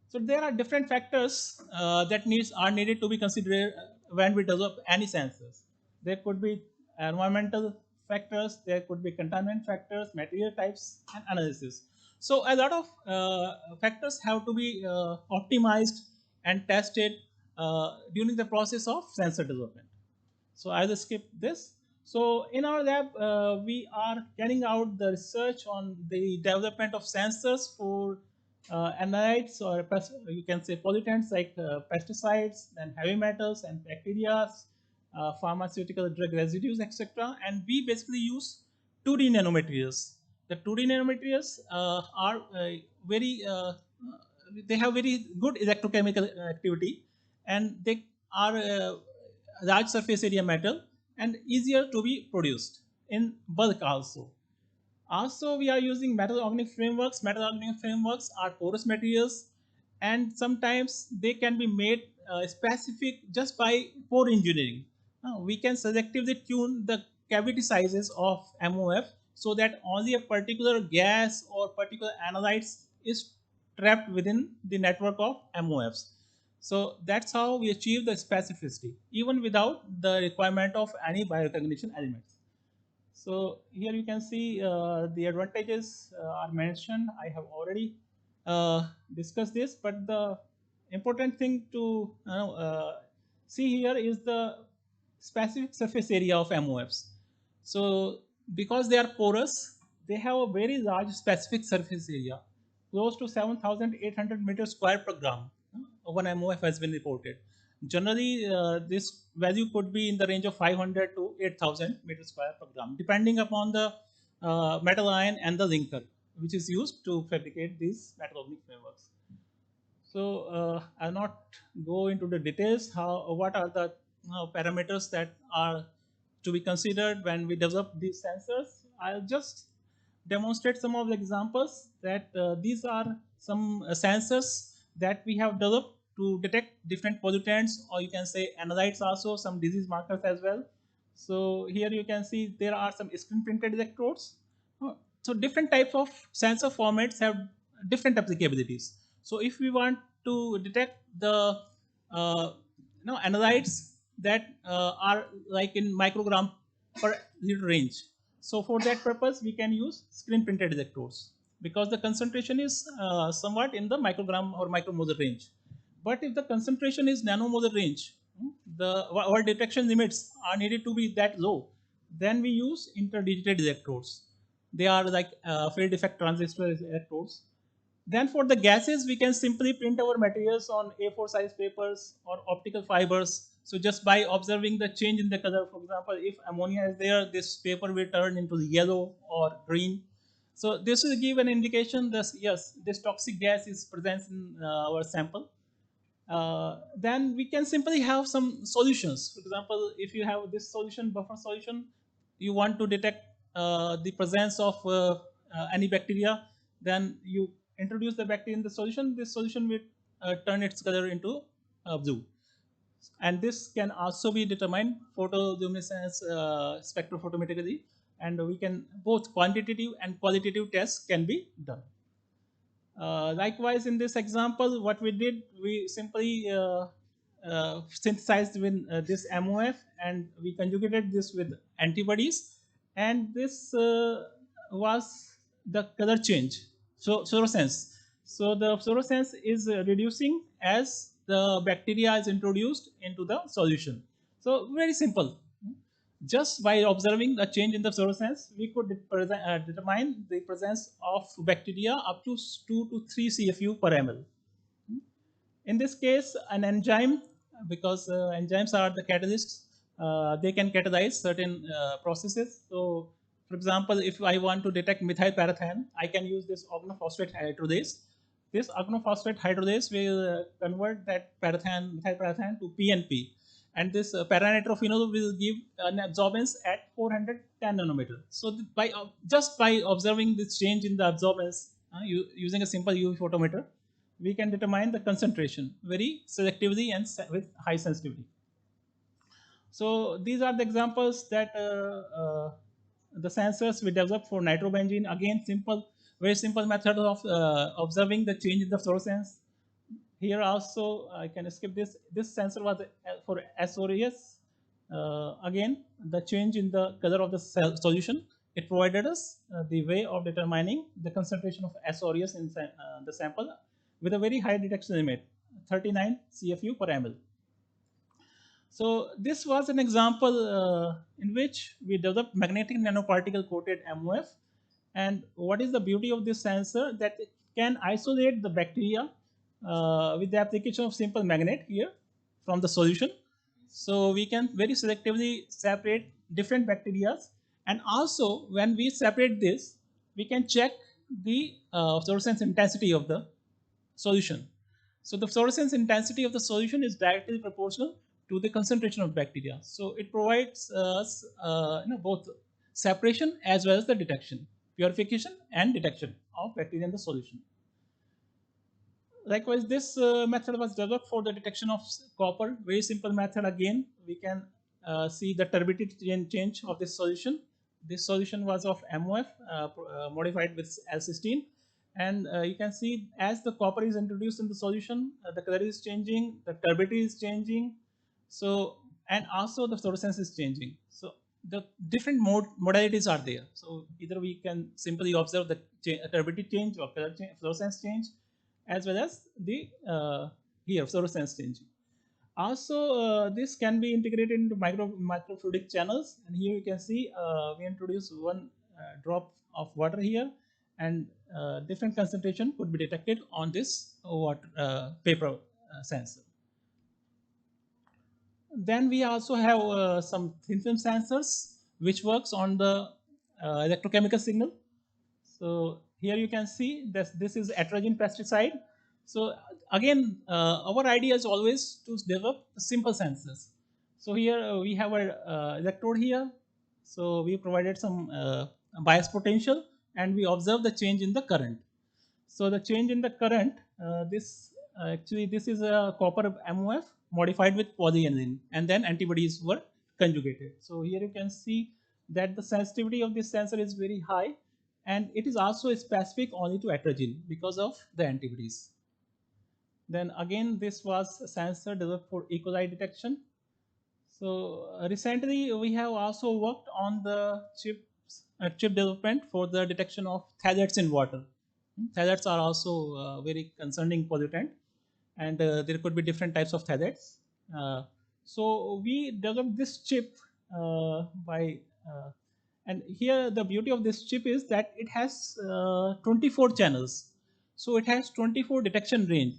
H: So there are different factors that needs are needed to be considered when we develop any sensors. There could be environmental factors, there could be contaminant factors, material types, and analysis. So a lot of factors have to be optimized and tested during the process of sensor development. So I will skip this. So in our lab, we are carrying out the research on the development of sensors for analytes, or you can say pollutants like pesticides and heavy metals and bacteria, pharmaceutical drug residues, etc. And we basically use 2D nanomaterials. The 2D nanomaterials are they have very good electrochemical activity, and they are large surface area metal and easier to be produced in bulk also. Also, we are using metal organic frameworks. Metal organic frameworks are porous materials, and sometimes they can be made specific just by pore engineering. We can selectively tune the cavity sizes of MOF so that only a particular gas or particular analytes is trapped within the network of MOFs. So that's how we achieve the specificity, even without the requirement of any biorecognition elements. So here you can see the advantages are mentioned. I have already discussed this, but the important thing to see here is the specific surface area of MOFs. So because they are porous, they have a very large specific surface area, close to 7,800 meters square per gram. One MOF has been reported. Generally, this value could be in the range of 500 to 8,000 meters square per gram, depending upon the metal ion and the linker, which is used to fabricate these metal organic frameworks. So I'll not go into the details. What are the parameters that are to be considered when we develop these sensors? I'll just demonstrate some of the examples that these are some sensors that we have developed to detect different pollutants, or you can say analytes also, some disease markers as well. So here you can see there are some screen printed electrodes. So different types of sensor formats have different applicabilities. So if we want to detect the analytes that are like in microgram per liter range, so for that purpose we can use screen printed electrodes because the concentration is somewhat in the microgram or micromolar range. But if the concentration is nanomolar range, our detection limits are needed to be that low, then we use interdigited electrodes. They are like field effect transistor electrodes. Then for the gases, we can simply print our materials on A4 size papers or optical fibers. So just by observing the change in the color, for example, if ammonia is there, this paper will turn into yellow or green. So this will give an indication that yes, this toxic gas is present in our sample. Then we can simply have some solutions. For example, if you have this solution, buffer solution, you want to detect the presence of any bacteria, then you introduce the bacteria in the solution. This solution will turn its color into blue. And this can also be determined photoluminescence spectrophotometrically, and we can both quantitative and qualitative tests can be done. Likewise, in this example, what we did, we simply synthesized with this MOF, and we conjugated this with antibodies, and this was the color change. So fluorescence. So the fluorescence is reducing as the bacteria is introduced into the solution. So very simple. Just by observing the change in the fluorescence, we could determine the presence of bacteria up to 2 to 3 CFU per ml. In this case, an enzyme, because enzymes are the catalysts, they can catalyze certain processes. So, for example, if I want to detect methyl parathane, I can use this organophosphate hydrolase. This organophosphate hydrolase will convert that methyl parathane to PNP, and this paranitrophenol will give an absorbance at 410 nanometer. So, just by observing this change in the absorbance using a simple UV photometer, we can determine the concentration very selectively and with high sensitivity. So these are the examples that the sensors we developed for nitrobenzene. Again, very simple method of observing the change in the fluorescence. Here also, I can skip this. This sensor was for SORES. Again, the change in the color of the solution, it provided us the way of determining the concentration of SORES in the sample with a very high detection limit, 39 CFU per ml. So this was an example in which we developed magnetic nanoparticle coated MOF. And what is the beauty of this sensor? That it can isolate the bacteria with the application of simple magnet here from the solution. So we can very selectively separate different bacteria. And also when we separate this, we can check the fluorescence intensity of the solution. So the fluorescence intensity of the solution is directly proportional to the concentration of bacteria. So it provides us both separation as well as the detection, purification and detection of bacteria in the solution. Likewise, this method was developed for the detection of copper. Very simple method. Again, we can see the turbidity change of this solution. This solution was of MOF modified with L16, and you can see as the copper is introduced in the solution, the color is changing, the turbidity is changing. So and also the fluorescence is changing. So the different modalities are there. So either we can simply observe the turbidity change or color change, fluorescence change, as well as the here fluorescence changing. Also, this can be integrated into microfluidic channels, and here you can see we introduce one drop of water here, and different concentration could be detected on this water paper sensor. Then we also have some thin film sensors which works on the electrochemical signal. So here you can see that this is atrazine pesticide. So again, our idea is always to develop simple sensors. So here we have a electrode here. So we provided some bias potential, and we observe the change in the current. So the change in the current, this actually this is a copper MOF modified with polyethylene, and then antibodies were conjugated. So here you can see that the sensitivity of this sensor is very high, and it is also specific only to atrazine because of the antibodies. Then again, this was a sensor developed for E. coli detection. So recently, we have also worked on the chip development for the detection of phthalates in water. Phthalates are also very concerning pollutant, and there could be different types of phthalates. So we developed this chip by and here the beauty of this chip is that it has 24 channels. So it has 24 detection range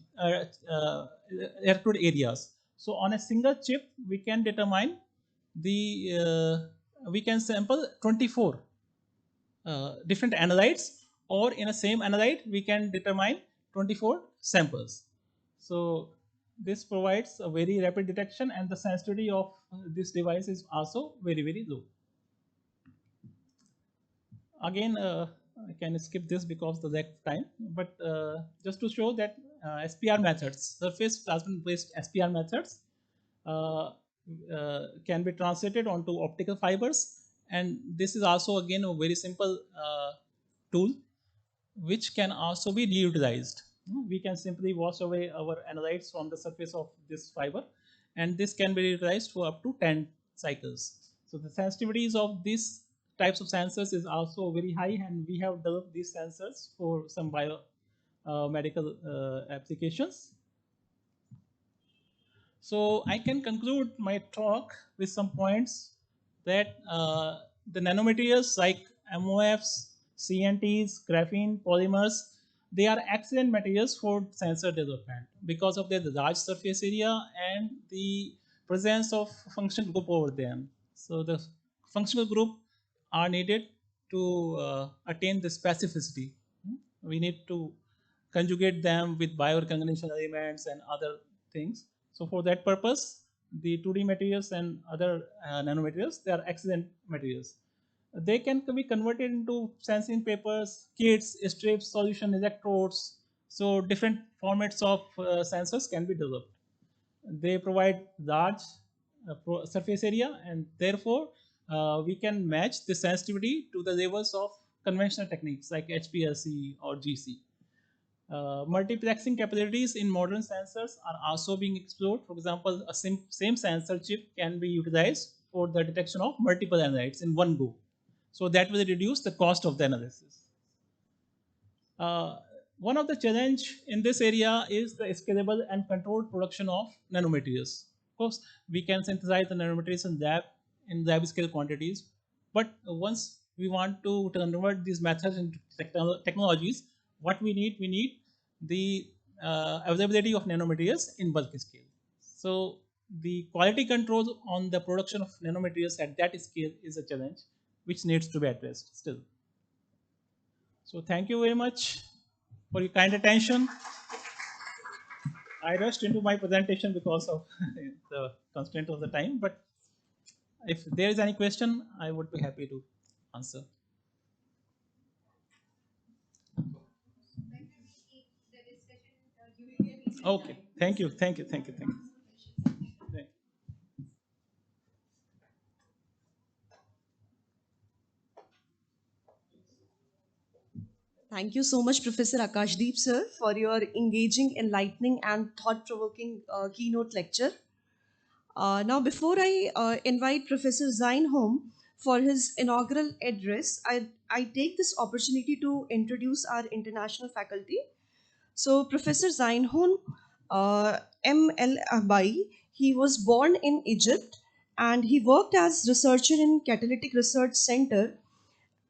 H: electrode areas. So on a single chip, we can determine we can sample 24 different analytes, or in a same analyte we can determine 24 samples. So this provides a very rapid detection, and the sensitivity of this device is also very low. Again, I can skip this because the lack of time, but just to show that SPR methods, surface plasmon based SPR methods, uh, can be translated onto optical fibers, and this is also again a very simple tool which can also be reutilized. We can simply wash away our analytes from the surface of this fiber, and this can be reutilized for up to 10 cycles. So the sensitivities of these types of sensors is also very high, and we have developed these sensors for some bio medical applications. So I can conclude my talk with some points that the nanomaterials like MOFs, CNTs, graphene, polymers, they are excellent materials for sensor development because of their large surface area and the presence of functional group over them. So the functional group are needed to attain the specificity. We need to conjugate them with biorecombination elements and other things. So for that purpose, the 2D materials and other nanomaterials, they are excellent materials. They can be converted into sensing papers, kits, strips, solution electrodes. So different formats of sensors can be developed. They provide large surface area, and therefore we can match the sensitivity to the levels of conventional techniques like HPLC or GC. Multiplexing capabilities in modern sensors are also being explored. For example, a same sensor chip can be utilized for the detection of multiple analytes in one go. So that will reduce the cost of the analysis. Uh, One of the challenge in this area is the scalable and controlled production of nanomaterials. Of course, we can synthesize the nanomaterials in lab scale quantities, but once we want to convert these methods into technologies, what we need the availability of nanomaterials in bulk scale. So the quality control on the production of nanomaterials at that scale is a challenge which needs to be addressed still. So thank you very much for your kind attention. I rushed into my presentation because of the constraint of the time, but if there is any question, I would be happy to answer. Okay, thank you, thank you, thank you, thank you. Thank you.
A: Thank you so much, Professor Akashdeep sir, for your engaging, enlightening, and thought-provoking keynote lecture. Now, before I invite Professor Zain home for his inaugural address, I take this opportunity to introduce our international faculty. So, Professor Zainhon M.L. Abai, he was born in Egypt and he worked as researcher in Catalytic Research Center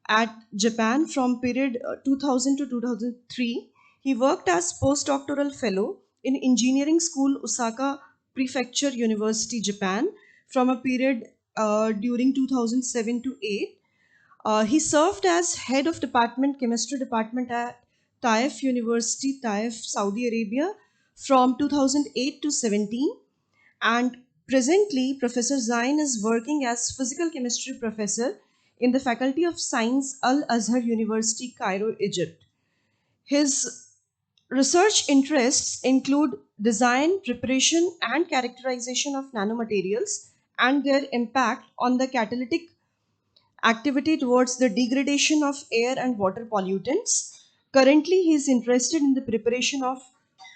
A: at Japan from period 2000 to 2003. He worked as postdoctoral fellow in Engineering School Osaka Prefecture University, Japan from a period during 2007 to 8. He served as head of department chemistry department at Taif University, Taif, Saudi Arabia from 2008 to 17, and presently Professor Zain is working as physical chemistry professor in the Faculty of Science Al Azhar University, Cairo, Egypt. His Research interests include design, preparation, and characterization of nanomaterials and their impact on the catalytic activity towards the degradation of air and water pollutants. Currently, he is interested in the preparation of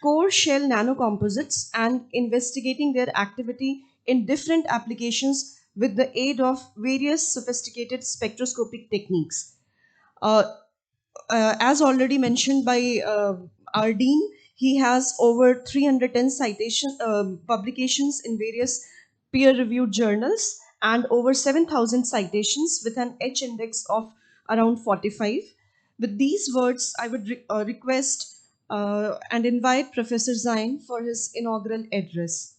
A: core shell nanocomposites and investigating their activity in different applications with the aid of various sophisticated spectroscopic techniques. Uh, as already mentioned by our dean, he has over 310 citation publications in various peer-reviewed journals and over 7,000 citations with an H index of around 45. With these words, I would request and invite Professor Zain for his inaugural address.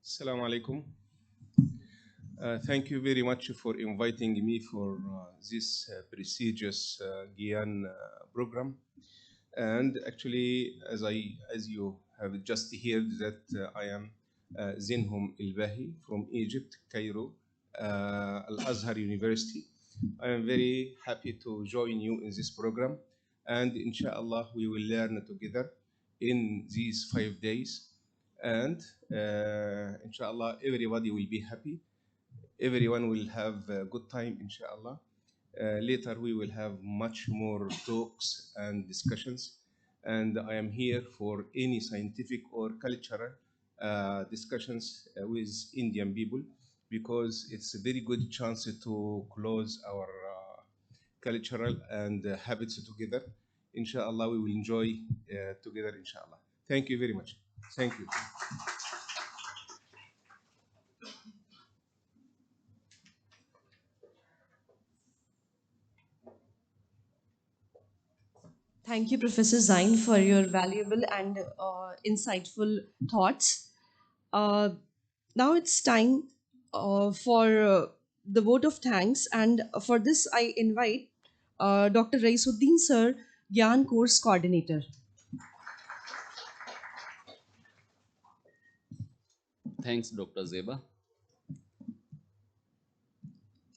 I: Assalamu alaikum. Thank you very much for inviting me for this prestigious Gyan program. And actually, as you have just heard, that I am Zinhum Ilbahi from Egypt, Cairo, Al Azhar University. I am very happy to join you in this program, and inshallah, we will learn together in these 5 days. And inshallah, everybody will be happy. Everyone will have a good time, inshallah. Later, we will have much more talks and discussions. And I am here for any scientific or cultural discussions with Indian people because it's a very good chance to close our cultural and habits together. Inshallah, we will enjoy together, inshallah. Thank you very much. Thank you.
A: Thank you, Professor Zain, for your valuable and insightful thoughts. Uh, Now it's time for the vote of thanks, and for this, I invite Dr. Raisuddin Sir, Gyan Course Coordinator.
J: Thanks, Dr. Zeba.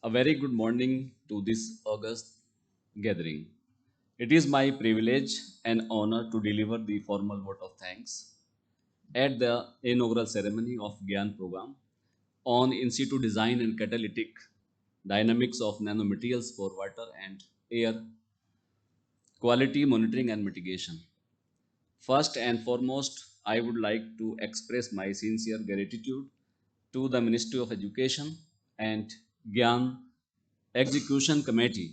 J: A very good morning to this August gathering. It is my privilege and honor to deliver the formal vote of thanks at the inaugural ceremony of Gyan program on in situ design and catalytic dynamics of nanomaterials for water and air quality monitoring and mitigation. First and foremost, I would like to express my sincere gratitude to the Ministry of Education and Gyan Execution Committee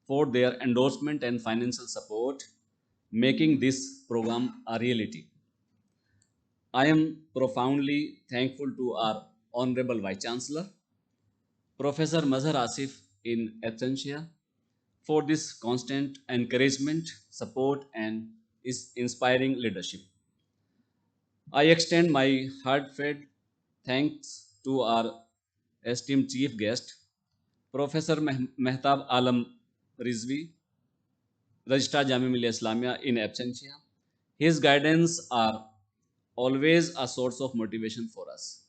J: for their endorsement and financial support, making this program a reality. I am profoundly thankful to our Honorable Vice Chancellor, Professor Mazhar Asif in absentia, for this constant encouragement, support, and is inspiring leadership. I extend my heartfelt thanks to our esteemed chief guest, Professor Mehtab Alam Rizvi, Registrar Jamia Millia Islamia in absentia. His guidance are always a source of motivation for us.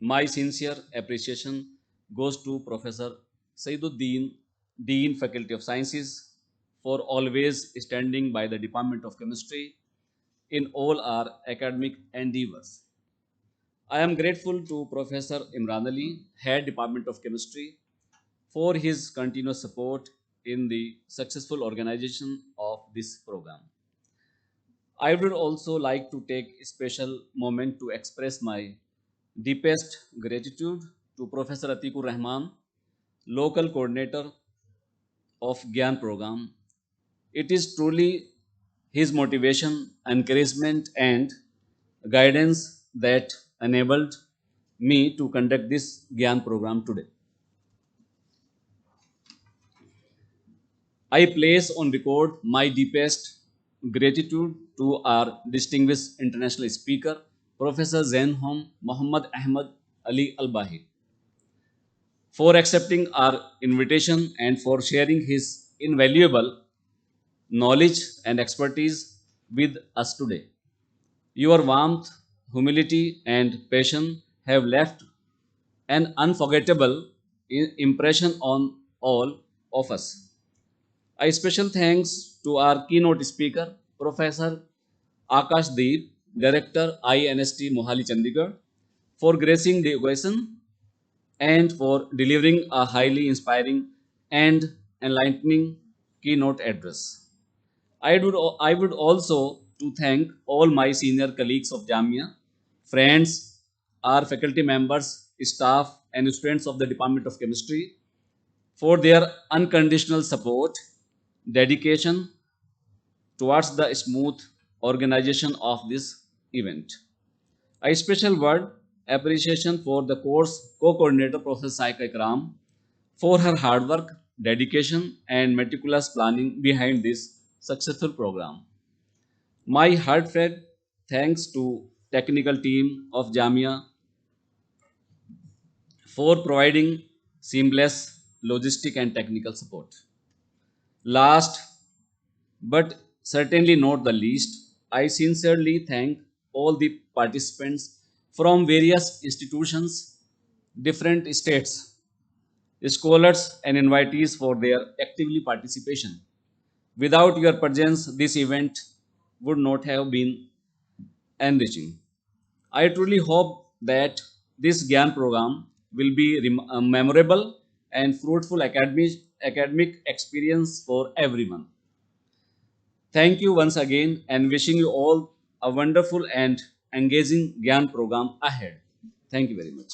J: My sincere appreciation goes to Professor Saiduddin, Dean, Faculty of Sciences, for always standing by the Department of Chemistry in all our academic endeavors. I am grateful to Professor Imran Ali, Head Department of Chemistry, for his continuous support in the successful organization of this program. I would also like to take a special moment to express my deepest gratitude to Professor Atikur Rahman, local coordinator of Gyan program. It is truly his motivation, encouragement, and guidance that enabled me to conduct this Gyan program today. I place on record my deepest gratitude to our distinguished international speaker, Professor Zainhom Muhammad Ahmad Ali Al-Bahi, for accepting our invitation and for sharing his invaluable knowledge and expertise with us today. Your warmth, humility, and passion have left an unforgettable impression on all of us. A special thanks to our keynote speaker, Professor Akash Deep, Director INST Mohali Chandigarh, for gracing the occasion and for delivering a highly inspiring and enlightening keynote address. I would also to thank all my senior colleagues of Jamia, friends, our faculty members, staff, and students of the Department of Chemistry for their unconditional support, dedication towards the smooth organization of this event. A special word appreciation for the course co-coordinator Professor Saika Ikram for her hard work, dedication, and meticulous planning behind this successful program. My heartfelt thanks to technical team of Jamia for providing seamless logistic and technical support. Last but certainly not the least, I sincerely thank all the participants from various institutions, different states, scholars, and invitees for their actively participation. Without your presence, this event would not have been enriching. I truly hope that this GAN program will be a memorable and fruitful academic experience for everyone. Thank you once again and wishing you all a wonderful and engaging GAN program ahead. Thank you very much.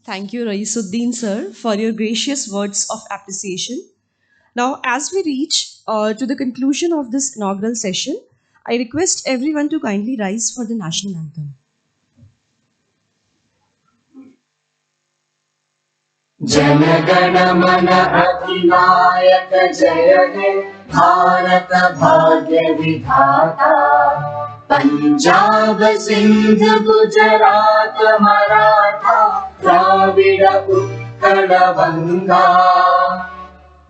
A: Thank you, Raisuddin sir, for your gracious words of appreciation. Now, as we reach to the conclusion of this inaugural session, I request everyone to kindly rise for the national anthem.
C: जनगण मन अधिनायक जय हे भारत भाग्य विधाता पंजाब सिंध गुजरात मराठा द्राविड़ उत्कल बंगा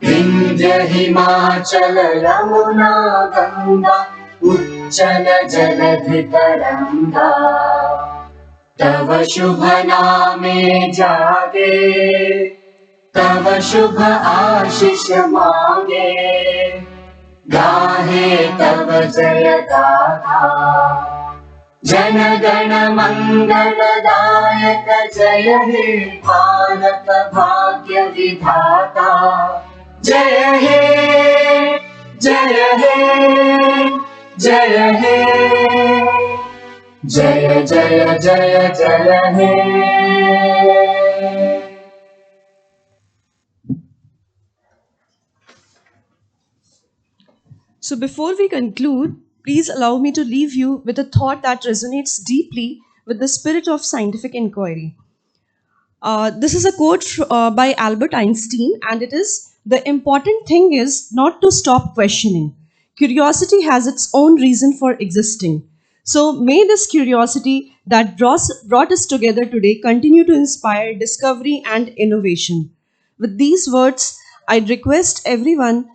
C: विंध्य हिमाचल यमुना गंगा उच्चल जलधि तरंगा तव शुभ नामे जागे तव शुभ आशीष मांगे गाहे तव जय गाथा जन गण मंगल दायक जय हे भारत भाग्य विधाता जय हे जय हे जय हे जय जय जय जय हे
A: So, before we conclude, please allow me to leave you with a thought that resonates deeply with the spirit of scientific inquiry. This is a quote by Albert Einstein, and it is: the important thing is not to stop questioning. Curiosity has its own reason for existing. So, may this curiosity that brought us together today continue to inspire discovery and innovation. With these words, I'd request everyone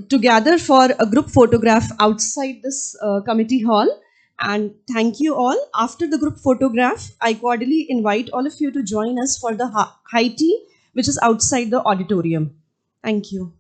A: to gather for a group photograph outside this committee hall. And thank you all. After the group photograph, I cordially invite all of you to join us for the high tea, which is outside the auditorium. Thank you.